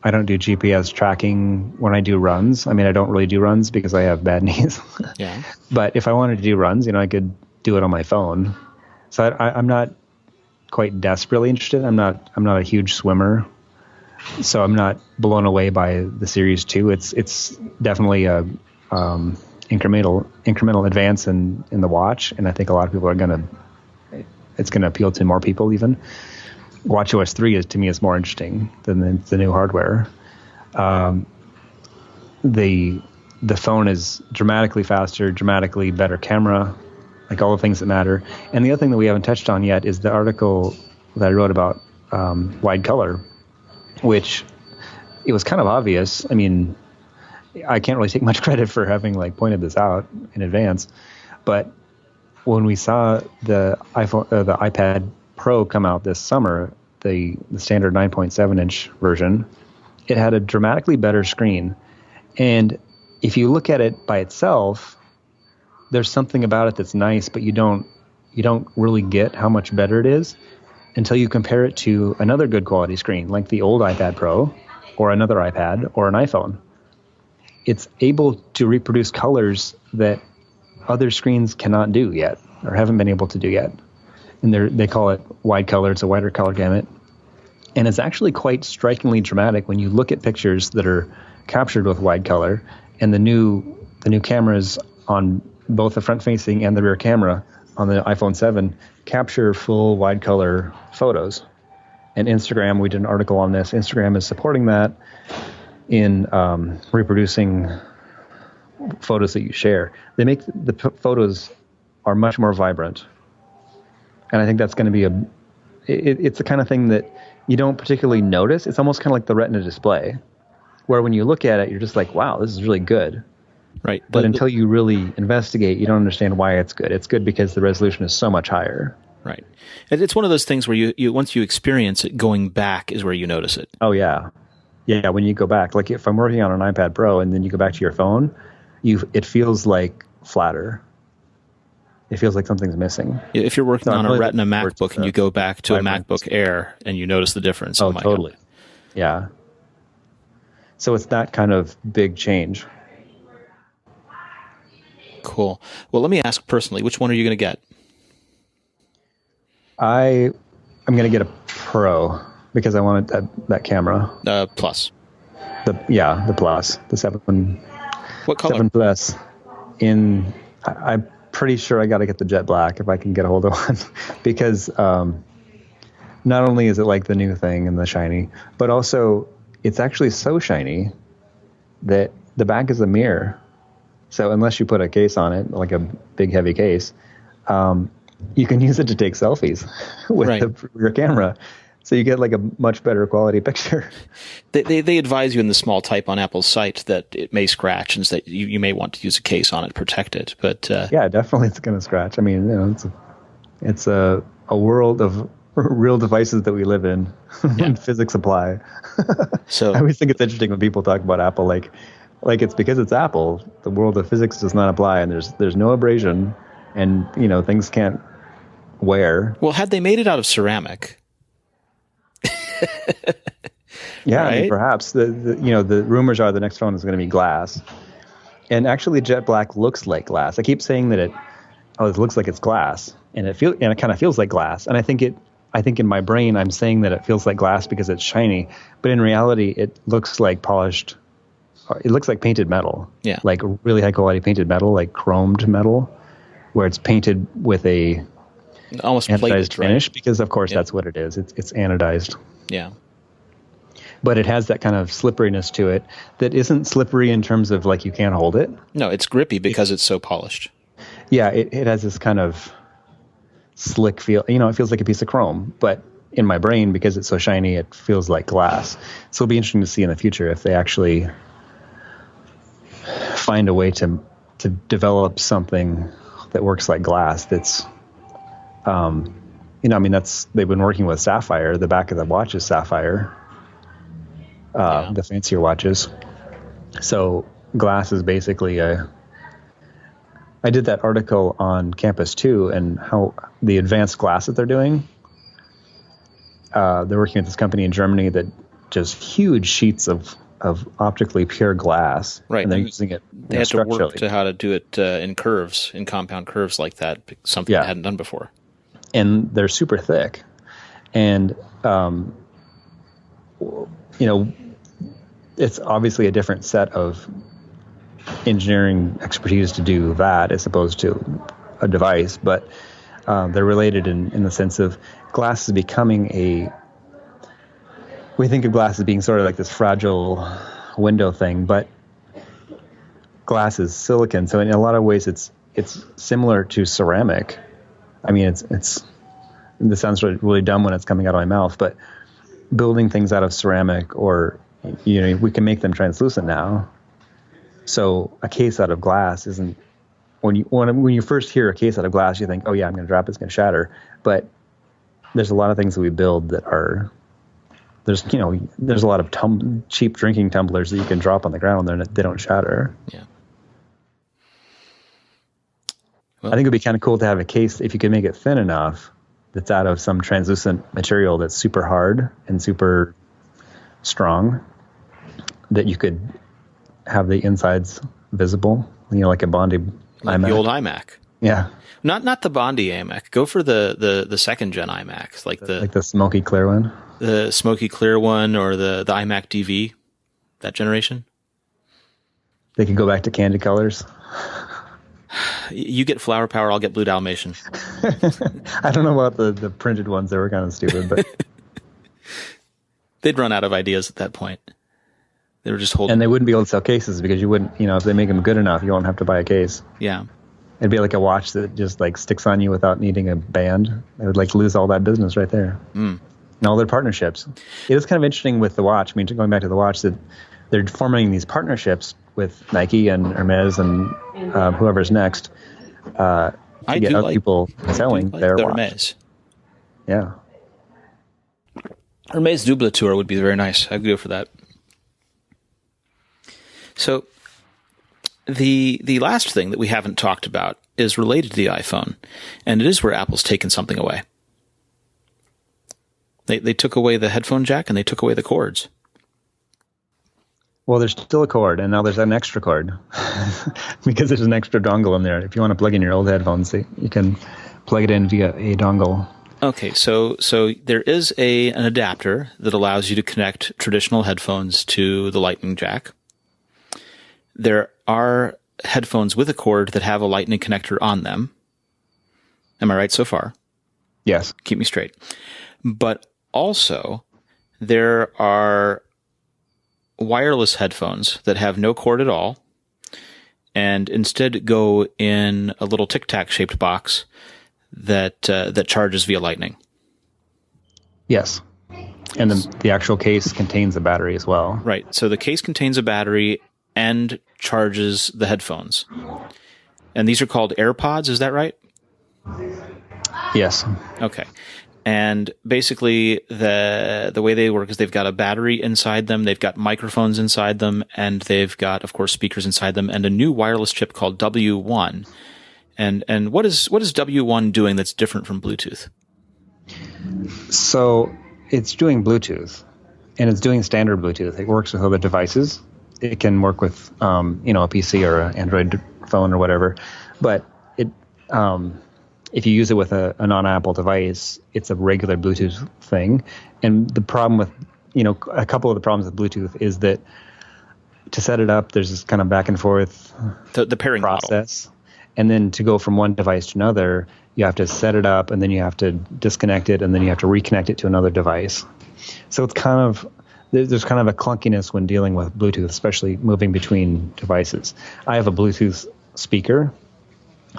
do GPS tracking when I do runs. I mean, I don't really do runs because I have bad knees. Yeah. But if I wanted to do runs, I could do it on my phone. So I'm not quite desperately interested. I'm not a huge swimmer, so I'm not blown away by the Series 2. It's definitely a incremental advance in the watch, and I think a lot of people it's gonna appeal to more people even. WatchOS 3 to me is more interesting than the new hardware. The phone is dramatically faster, dramatically better camera, like all the things that matter. And the other thing that we haven't touched on yet is the article that I wrote about wide color, which it was kind of obvious. I mean, I can't really take much credit for having pointed this out in advance, but when we saw the iPad Pro come out this summer, the standard 9.7-inch version, it had a dramatically better screen. And if you look at it by itself, there's something about it that's nice, but you don't really get how much better it is until you compare it to another good quality screen, like the old iPad Pro or another iPad or an iPhone. It's able to reproduce colors that other screens cannot do yet, or haven't been able to do yet. And they call it wide color. It's a wider color gamut. And it's actually quite strikingly dramatic when you look at pictures that are captured with wide color, and the new cameras on both the front-facing and the rear camera on the iPhone 7 capture full wide color photos. And Instagram, we did an article on this. Instagram is supporting that in reproducing photos that you share. They make the photos are much more vibrant. And I think that's going to be it's the kind of thing that you don't particularly notice. It's almost kind of like the Retina display, where when you look at it, you're just like, wow, this is really good. Right. But until you really investigate, you don't understand why it's good. It's good because the resolution is so much higher. Right. And it's one of those things where you once you experience it, going back is where you notice it. Oh, yeah. Yeah, when you go back. Like if I'm working on an iPad Pro and then you go back to your phone, it feels like flatter. It feels like something's missing. If you're working on a Retina MacBook and you go back to a vibrance. MacBook Air and you notice the difference. Oh, my totally. God. Yeah. So it's that kind of big change. Cool. Well, let me ask personally, which one are you going to get? I'm going to get a Pro because I wanted that camera. Plus. The Plus, the 7. What color? 7 Plus. I'm pretty sure I got to get the jet black if I can get a hold of one, because not only is it like the new thing and the shiny, but also it's actually so shiny that the back is a mirror. So unless you put a case on it, like a big heavy case, you can use it to take selfies with the rear camera. So you get like a much better quality picture. They advise you in the small type on Apple's site that it may scratch and that you may want to use a case on it to protect it. But yeah, definitely it's going to scratch. I mean, it's a world of real devices that we live in when physics apply. So I always think it's interesting when people talk about Apple, like it's because it's Apple. The world of physics does not apply, and there's no abrasion, and things can't wear. Well, had they made it out of ceramic. Yeah, right? I mean, perhaps the rumors are the next phone is going to be glass, and actually jet black looks like glass. I keep saying that it looks like it's glass, and it kind of feels like glass. And I think in my brain I'm saying that it feels like glass because it's shiny, but in reality it looks like polished. It looks like painted metal. Yeah, like really high quality painted metal, like chromed metal, where it's painted with a almost anodized plated finish, right? Because of course that's what it is. It's anodized. Yeah. But it has that kind of slipperiness to it that isn't slippery in terms of like you can't hold it. No, it's grippy because it's so polished. Yeah, it has this kind of slick feel. It feels like a piece of chrome, but in my brain, because it's so shiny, it feels like glass. So it'll be interesting to see in the future if they actually find a way to develop something that works like glass. That's, they've been working with sapphire. The back of the watch is sapphire. the fancier watches. So glass is basically I did that article on Campus 2 and how the advanced glass that they're doing. They're working with this company in Germany that just huge sheets of optically pure glass. Right. And they're using it They had to work to how to do it in curves, in compound curves like that, something they hadn't done before. And they're super thick. And, it's obviously a different set of engineering expertise to do that as opposed to a device, but they're related in the sense of glass is becoming we think of glass as being sort of like this fragile window thing, but glass is silicon. So in a lot of ways it's similar to ceramic. I mean, this sounds really dumb when it's coming out of my mouth, but building things out of ceramic or, we can make them translucent now. So a case out of glass isn't, when you first hear a case out of glass, you think, oh yeah, I'm going to drop it, it's going to shatter. But there's a lot of things that we build that there's a lot of cheap drinking tumblers that you can drop on the ground and they don't shatter. Yeah. Well, I think it'd be kind of cool to have a case, if you could make it thin enough, that's out of some translucent material that's super hard and super strong, that you could have the insides visible, like a Bondi like iMac. The old iMac. Yeah. Not the Bondi iMac. Go for the second gen iMacs, like the smoky clear one. The smoky clear one, or the iMac DV, that generation. They could go back to candy colors. You get flower power, I'll get blue Dalmatian. I don't know about the printed ones. They were kind of stupid, but they'd run out of ideas at that point. They were just holding. And they wouldn't be able to sell cases because you wouldn't, if they make them good enough, you won't have to buy a case. Yeah. It'd be like a watch that just like sticks on you without needing a band. They would like lose all that business right there. And all their partnerships. It is kind of interesting with the watch. I mean, going back to the watch, that they're forming these partnerships with Nike and Hermes and whoever's next to get other people selling their watch. Hermes. Yeah. Hermes Double Tour would be very nice. I'd go for that. So the last thing that we haven't talked about is related to the iPhone, and it is where Apple's taken something away. They took away the headphone jack and they took away the cords. Well, there's still a cord, and now there's an extra cord because there's an extra dongle in there. If you want to plug in your old headphones, you can plug it in via a dongle. Okay, so there is an adapter that allows you to connect traditional headphones to the Lightning jack. There are headphones with a cord that have a Lightning connector on them. Am I right so far? Yes. Keep me straight. But also, there are wireless headphones that have no cord at all and instead go in a little tic-tac shaped box that charges via Lightning. Yes. And the actual case contains a battery as well. Right. So the case contains a battery and charges the headphones. And these are called AirPods, is that right? Yes. Okay. And basically the way they work is they've got a battery inside them, they've got microphones inside them, and they've got, of course, speakers inside them, and a new wireless chip called W1. And what is W1 doing that's different from Bluetooth? So it's doing Bluetooth, and it's doing standard Bluetooth. It works with other devices. It can work with a PC or an Android phone or whatever, but if you use it with a non-Apple device, it's a regular Bluetooth thing. And the problem with, a couple of the problems with Bluetooth is that to set it up, there's this kind of back and forth the pairing process. Model. And then to go from one device to another, you have to set it up, and then you have to disconnect it, and then you have to reconnect it to another device. So it's there's kind of a clunkiness when dealing with Bluetooth, especially moving between devices. I have a Bluetooth speaker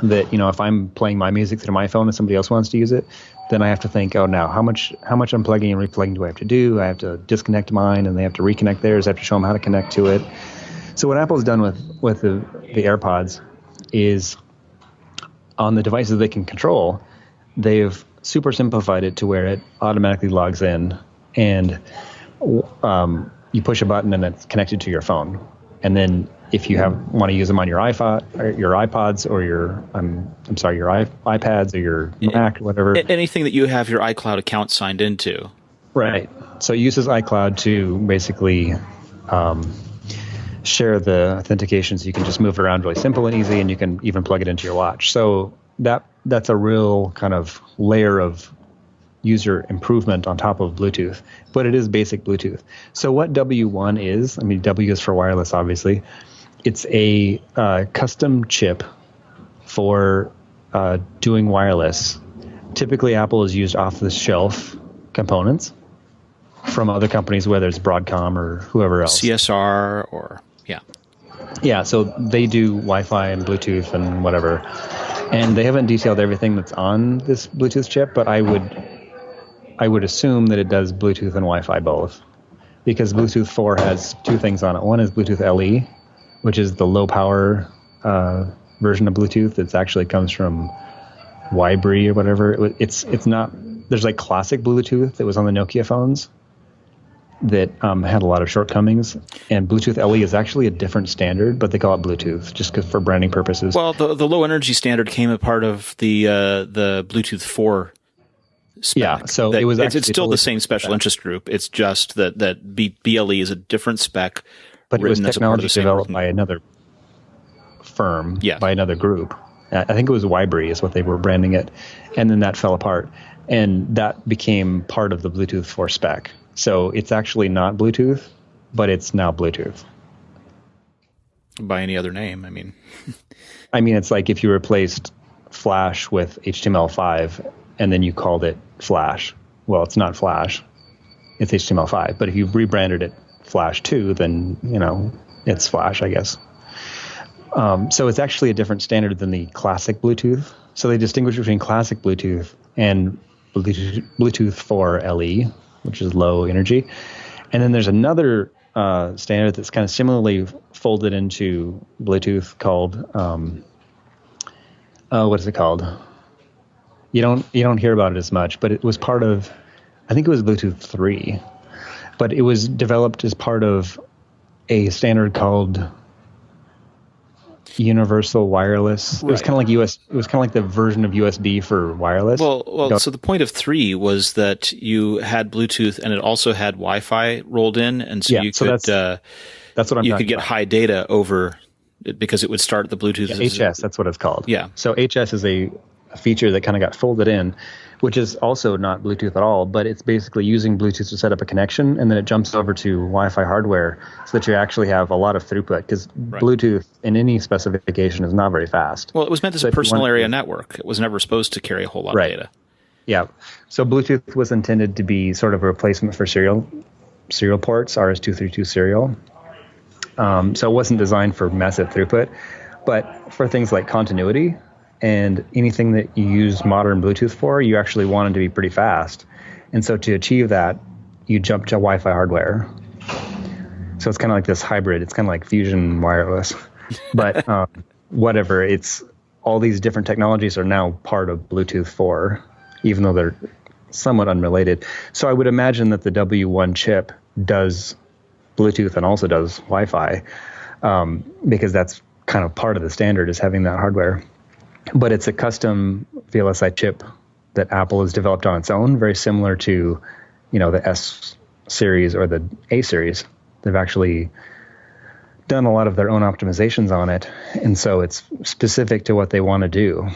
that, if I'm playing my music through my phone and somebody else wants to use it, then I have to think, now how much unplugging and replugging do I have to do? I have to disconnect mine, and they have to reconnect theirs. I have to show them how to connect to it. So what Apple's done with the AirPods is, on the devices they can control, they've super simplified it to where it automatically logs in, and you push a button and it's connected to your phone. And then if you want to use them on your iPhone, or your iPods, or your iPads, or your Mac, or whatever. Anything that you have your iCloud account signed into. Right. So it uses iCloud to basically share the authentication, so you can just move it around really simple and easy, and you can even plug it into your watch. So that's a real kind of layer of user improvement on top of Bluetooth, but it is basic Bluetooth. So what W1 is, I mean, W is for wireless, obviously. It's a custom chip for doing wireless. Typically, Apple has used off-the-shelf components from other companies, whether it's Broadcom or whoever else. CSR or, yeah. Yeah, so they do Wi-Fi and Bluetooth and whatever. And they haven't detailed everything that's on this Bluetooth chip, but I would assume that it does Bluetooth and Wi-Fi both, because Bluetooth 4 has two things on it. One is Bluetooth LE, which is the low-power version of Bluetooth. It actually comes from Wibri or whatever. It's not. There's like classic Bluetooth that was on the Nokia phones that had a lot of shortcomings, and Bluetooth LE is actually a different standard, but they call it Bluetooth just for branding purposes. Well, the low energy standard came a part of the Bluetooth 4 spec. Yeah, so it was actually it's still the same special interest group. It's just that BLE is a different spec, but it was technology developed by another firm, by another group. I think it was Wibri is what they were branding it, and then that fell apart, and that became part of the Bluetooth 4 spec. So it's actually not Bluetooth, but it's now Bluetooth. By any other name, I mean. It's like if you replaced Flash with HTML5 and then you called it Flash. Well, it's not Flash. It's HTML5. But if you rebranded it Flash 2, then, it's Flash, I guess. So it's actually a different standard than the classic Bluetooth. So they distinguish between classic Bluetooth and Bluetooth 4 LE, which is low energy. And then there's another standard that's kind of similarly folded into Bluetooth called, what is it called? You don't hear about it as much, but it was part of, I think it was Bluetooth 3, but it was developed as part of a standard called Universal Wireless. Right. It was kind of like It was kind of like the version of USB for wireless. Well. So the point of 3 was that you had Bluetooth and it also had Wi-Fi rolled in, and so you could. That's what you could get high data over it because it would start the Bluetooth. Yeah, HS, that's what it's called. Yeah. So HS is a feature that kind of got folded in, which is also not Bluetooth at all, but it's basically using Bluetooth to set up a connection, and then it jumps over to Wi-Fi hardware so that you actually have a lot of throughput, because Bluetooth in any specification is not very fast. Well, it was meant as a personal area network. It was never supposed to carry a whole lot of data. Yeah. So Bluetooth was intended to be sort of a replacement for serial ports, RS-232 serial. So it wasn't designed for massive throughput, but for things like continuity and anything that you use modern Bluetooth for, you actually want it to be pretty fast. And so to achieve that, you jump to Wi-Fi hardware. So it's kind of like this hybrid. It's kind of like Fusion Wireless. But whatever, it's all these different technologies are now part of Bluetooth 4, even though they're somewhat unrelated. So I would imagine that the W1 chip does Bluetooth and also does Wi-Fi, because that's kind of part of the standard, is having that hardware. But it's a custom VLSI chip that Apple has developed on its own, very similar to, the S series or the A series. They've actually done a lot of their own optimizations on it, and so it's specific to what they want to do.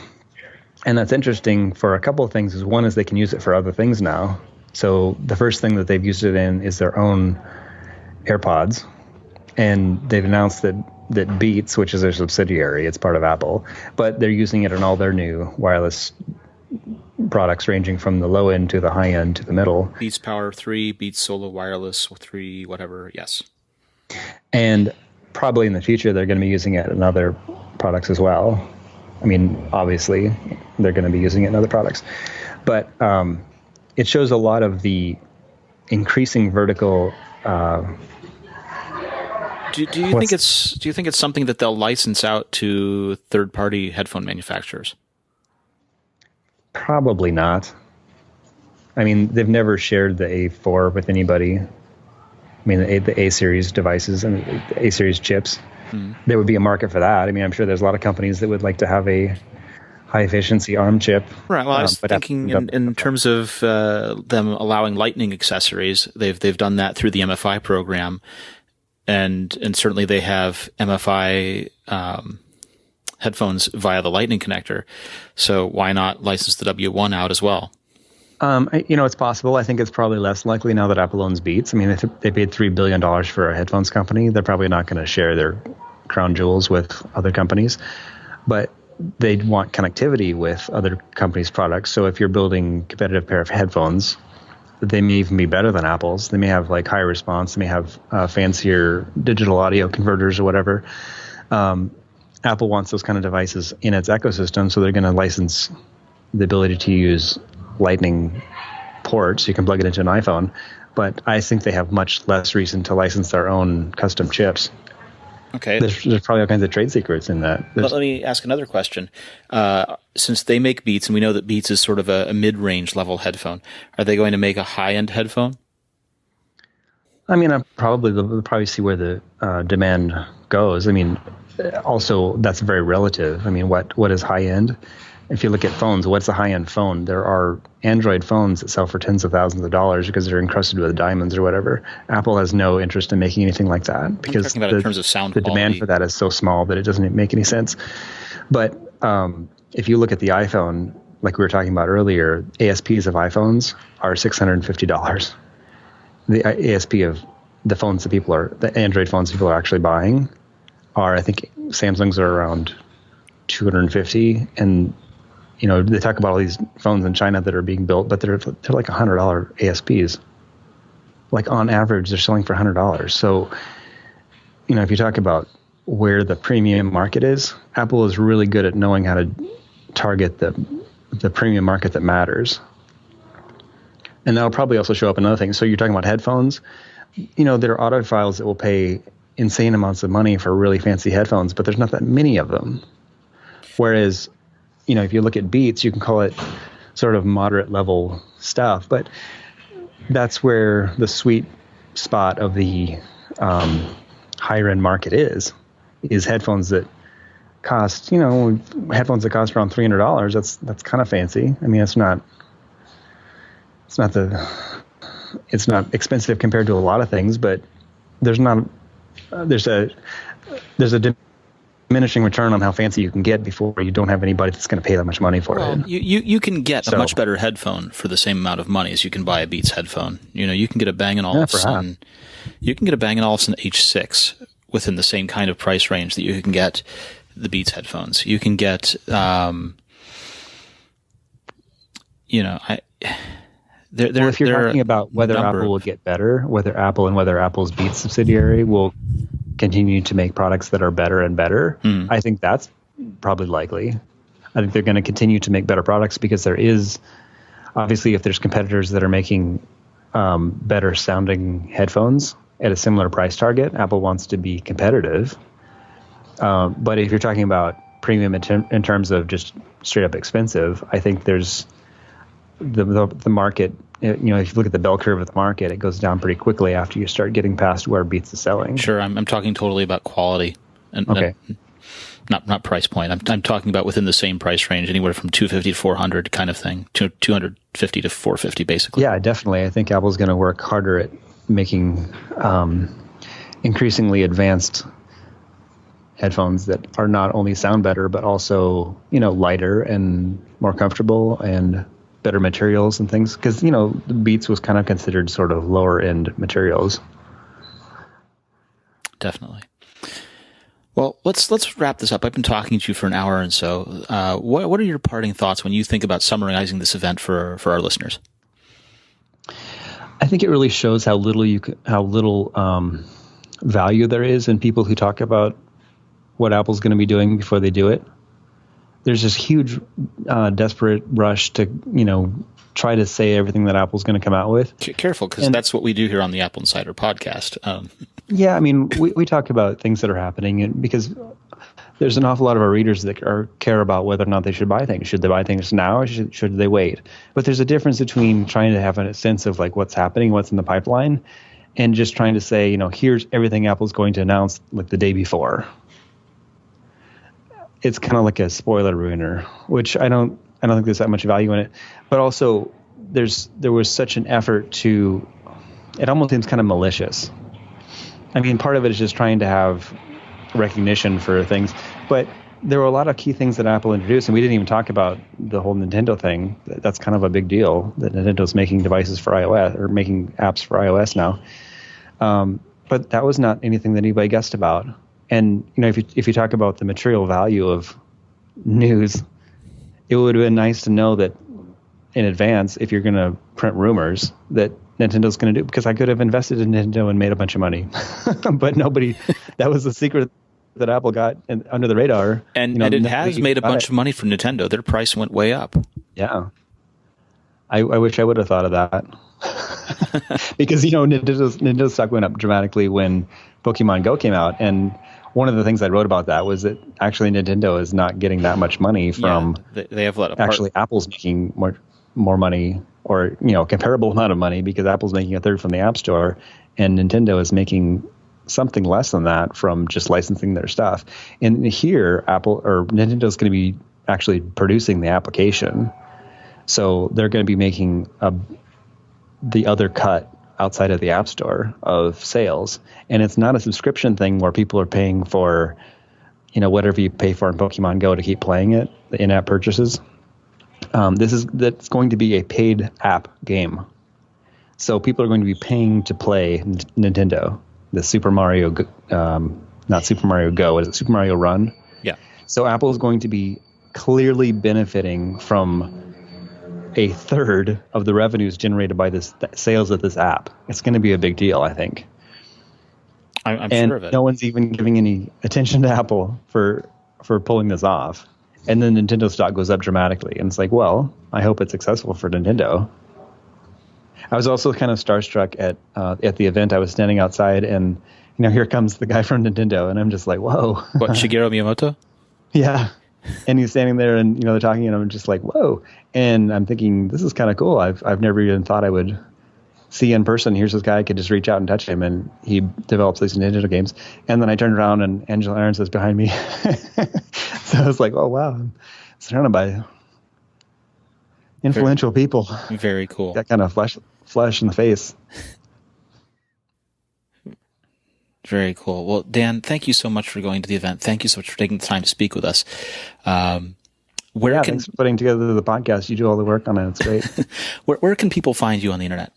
And that's interesting for a couple of things. One is they can use it for other things now. So the first thing that they've used it in is their own AirPods, and they've announced that Beats, which is their subsidiary, it's part of Apple, but they're using it in all their new wireless products, ranging from the low end to the high end to the middle. Beats Power 3, Beats Solo Wireless 3, whatever, yes. And probably in the future, they're going to be using it in other products as well. Obviously, they're going to be using it in other products. But it shows a lot of the increasing vertical Do you think it's something that they'll license out to third-party headphone manufacturers? Probably not. They've never shared the A4 with anybody. I mean, the A series devices and the A series chips. There would be a market for that. I mean, I'm sure there's a lot of companies that would like to have a high efficiency ARM chip. Right. Well, I was thinking in terms of them allowing Lightning accessories. They've done that through the MFI program, and certainly they have MFI headphones via the Lightning connector. So why not license the W1 out as well? It's possible. I think it's probably less likely now that Apple owns Beats. I mean, they paid $3 billion for a headphones company. They're probably not going to share their crown jewels with other companies, but they want connectivity with other companies' products. So if you're building a competitive pair of headphones, they may even be better than Apple's. They may have like higher response. They may have fancier digital audio converters or whatever. Apple wants those kind of devices in its ecosystem, so they're going to license the ability to use Lightning ports. You can plug it into an iPhone, but I think they have much less reason to license their own custom chips. Okay. There's probably all kinds of trade secrets in that. Let me ask another question. Since they make Beats, and we know that Beats is sort of a mid-range level headphone, are they going to make a high-end headphone? I mean, they'll probably see where the demand goes. I mean, also that's very relative. I mean, what is high-end? If you look at phones, what's a high-end phone? There are Android phones that sell for tens of thousands of dollars because they're encrusted with diamonds or whatever. Apple has no interest in making anything like that because I'm talking about in terms of sound the quality. demand for that is so small that it doesn't make any sense. But if you look at the iPhone, like we were talking about earlier, ASPs of iPhones are $650. The ASP of the phones the Android phones people are actually buying are, I think Samsung's are around 250, and they talk about all these phones in China that are being built, but they're like $100 ASPs. Like on average, they're selling for $100. So, if you talk about where the premium market is, Apple is really good at knowing how to target the premium market that matters. And that'll probably also show up in other things. So you're talking about headphones. There are audiophiles that will pay insane amounts of money for really fancy headphones, but there's not that many of them. Whereas, if you look at Beats, you can call it sort of moderate level stuff, but that's where the sweet spot of the higher end market is headphones that cost, headphones that cost around $300. That's kind of fancy. I mean, it's not expensive compared to a lot of things, but there's a diminishing return on how fancy you can get before you don't have anybody that's going to pay that much money for it. You can get a much better headphone for the same amount of money as you can buy a Beats headphone. You can get a Bang & Olufsen. You can get a Bang & Olufsen H6 within the same kind of price range that you can get the Beats headphones. You can get, if you're talking about whether Apple will get better, whether Apple's Beats subsidiary will continue to make products that are better and better, I think that's probably likely. I think they're going to continue to make better products because there is, obviously, if there's competitors that are making better sounding headphones at a similar price target, Apple wants to be competitive. But if you're talking about premium in terms of just straight up expensive, I think there's the market. If you look at the bell curve of the market, it goes down pretty quickly after you start getting past where Beats is selling. Sure, I'm talking totally about quality, and not price point. I'm talking about within the same price range, anywhere from $250 to $400 kind of thing, $250 to $450 basically. Yeah, definitely. I think Apple's going to work harder at making increasingly advanced headphones that are not only sound better but also lighter and more comfortable and better materials and things, because the Beats was kind of considered sort of lower end materials. Definitely. Well, let's wrap this up. I've been talking to you for an hour and so. What are your parting thoughts when you think about summarizing this event for our listeners? I think it really shows how little value there is in people who talk about what Apple's going to be doing before they do it. There's this huge, desperate rush to, try to say everything that Apple's going to come out with. Careful, because that's what we do here on the AppleInsider podcast. Yeah, I mean, we talk about things that are happening because there's an awful lot of our readers that care about whether or not they should buy things. Should they buy things now or should they wait? But there's a difference between trying to have a sense of like what's happening, what's in the pipeline, and just trying to say, here's everything Apple's going to announce like the day before. It's kind of like a spoiler ruiner, which I don't think there's that much value in it. But also, there was such an effort to. It almost seems kind of malicious. I mean, part of it is just trying to have recognition for things, but there were a lot of key things that Apple introduced, and we didn't even talk about the whole Nintendo thing. That's kind of a big deal that Nintendo's making devices for iOS or making apps for iOS now. But that was not anything that anybody guessed about. And if you talk about the material value of news, it would have been nice to know that in advance, if you're going to print rumors, that Nintendo's going to do, because I could have invested in Nintendo and made a bunch of money, but nobody. That was the secret that Apple got under the radar. And it has made a bunch of money for Nintendo. Their price went way up. Yeah. I wish I would have thought of that. Because, Nintendo's stock went up dramatically when Pokemon Go came out. And one of the things I wrote about that was that actually Nintendo is not getting that much money from. Yeah, they have actually Apple's making more money, or, comparable amount of money, because Apple's making a third from the App Store and Nintendo is making something less than that from just licensing their stuff. And here, Apple or Nintendo's going to be actually producing the application. So they're going to be making the other cut outside of the App Store of sales. And it's not a subscription thing where people are paying for, whatever you pay for in Pokemon Go to keep playing it, the in-app purchases. That's going to be a paid app game. So people are going to be paying to play Nintendo. The Super Mario, not Super Mario Go, is it Super Mario Run? Yeah. So Apple is going to be clearly benefiting from a third of the revenues generated by this sales of this app. It's going to be a big deal, I think. I'm sure of it. No one's even giving any attention to Apple for pulling this off. And then Nintendo stock goes up dramatically. And it's like, well, I hope it's successful for Nintendo. I was also kind of starstruck at the event. I was standing outside, and here comes the guy from Nintendo, and I'm just like, whoa! What, Shigeru Miyamoto? Yeah, and he's standing there, and they're talking, and I'm just like, whoa! And I'm thinking, this is kind of cool. I've never even thought I would see in person. Here's this guy, I could just reach out and touch him, and he develops these Nintendo games. And then I turned around, and Angela Ahrens is behind me. So I was like, oh wow, I'm surrounded by influential people. Very cool. That kind of flesh in the face. Very cool. Well, Dan, thank you so much for going to the event. Thank you so much for taking the time to speak with us. Thanks for putting together the podcast. You do all the work on it. It's great. Where can people find you on the internet?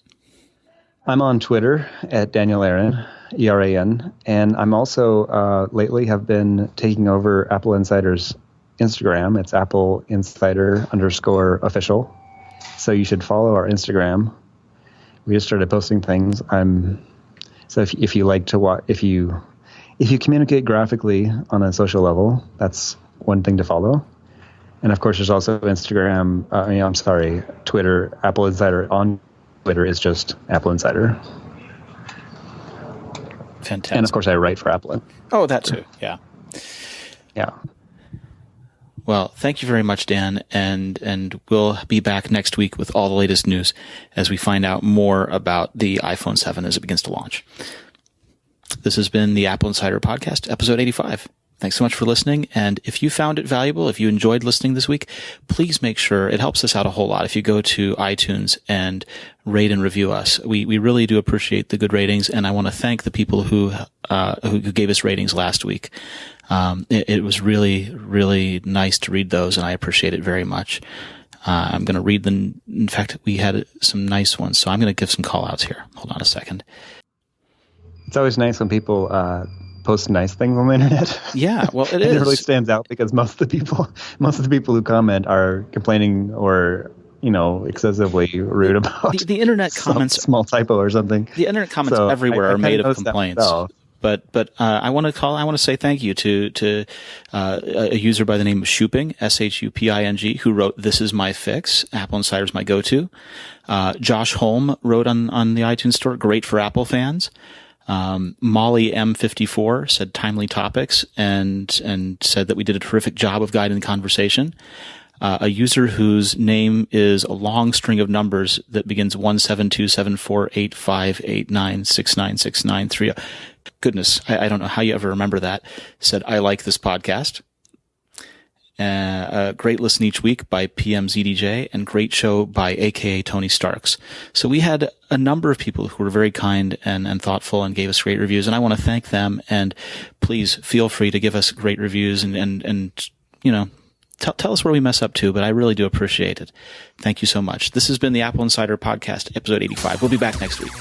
I'm on Twitter at Daniel Eran, ERAN, and I'm also lately have been taking over Apple Insider's Instagram. It's AppleInsider_official. So you should follow our Instagram. We just started posting things. So if you like to watch, if you communicate graphically on a social level, that's one thing to follow. And of course, there's also Instagram. Twitter. Apple Insider on Twitter is just Apple Insider. Fantastic. And of course, I write for Apple. Oh, that too. Yeah. Yeah. Well, thank you very much, Dan, and we'll be back next week with all the latest news as we find out more about the iPhone 7 as it begins to launch. This has been the Apple Insider Podcast, episode 85. Thanks so much for listening, and if you found it valuable, if you enjoyed listening this week, please make sure, it helps us out a whole lot if you go to iTunes and rate and review us. We really do appreciate the good ratings, and I want to thank the people who gave us ratings last week. It was really, really nice to read those, and I appreciate it very much. I'm going to read them. In fact, we had some nice ones, so I'm going to give some call-outs here. Hold on a second. It's always nice when people post nice things on the internet. Yeah, well, it is. It really stands out because most of the people who comment are complaining or excessively rude about the internet comments. Small typo or something. The internet comments everywhere are made of complaints. But I want to say thank you to a user by the name of Shuping, Shuping, who wrote, "This is my fix. Apple Insider's my go-to." Josh Holm wrote on the iTunes Store, "Great for Apple fans." Molly M54 said timely topics and said that we did a terrific job of guiding the conversation. a user whose name is a long string of numbers that begins 172748589696930. Goodness, I don't know how you ever remember that. Said, I like this podcast. A great listen each week by PMZDJ, and great show by AKA Tony Starks. So we had a number of people who were very kind and thoughtful and gave us great reviews, and I want to thank them. And please feel free to give us great reviews and you know, tell us where we mess up too, but I really do appreciate it. Thank you so much. This has been the Apple Insider Podcast, episode 85. We'll be back next week.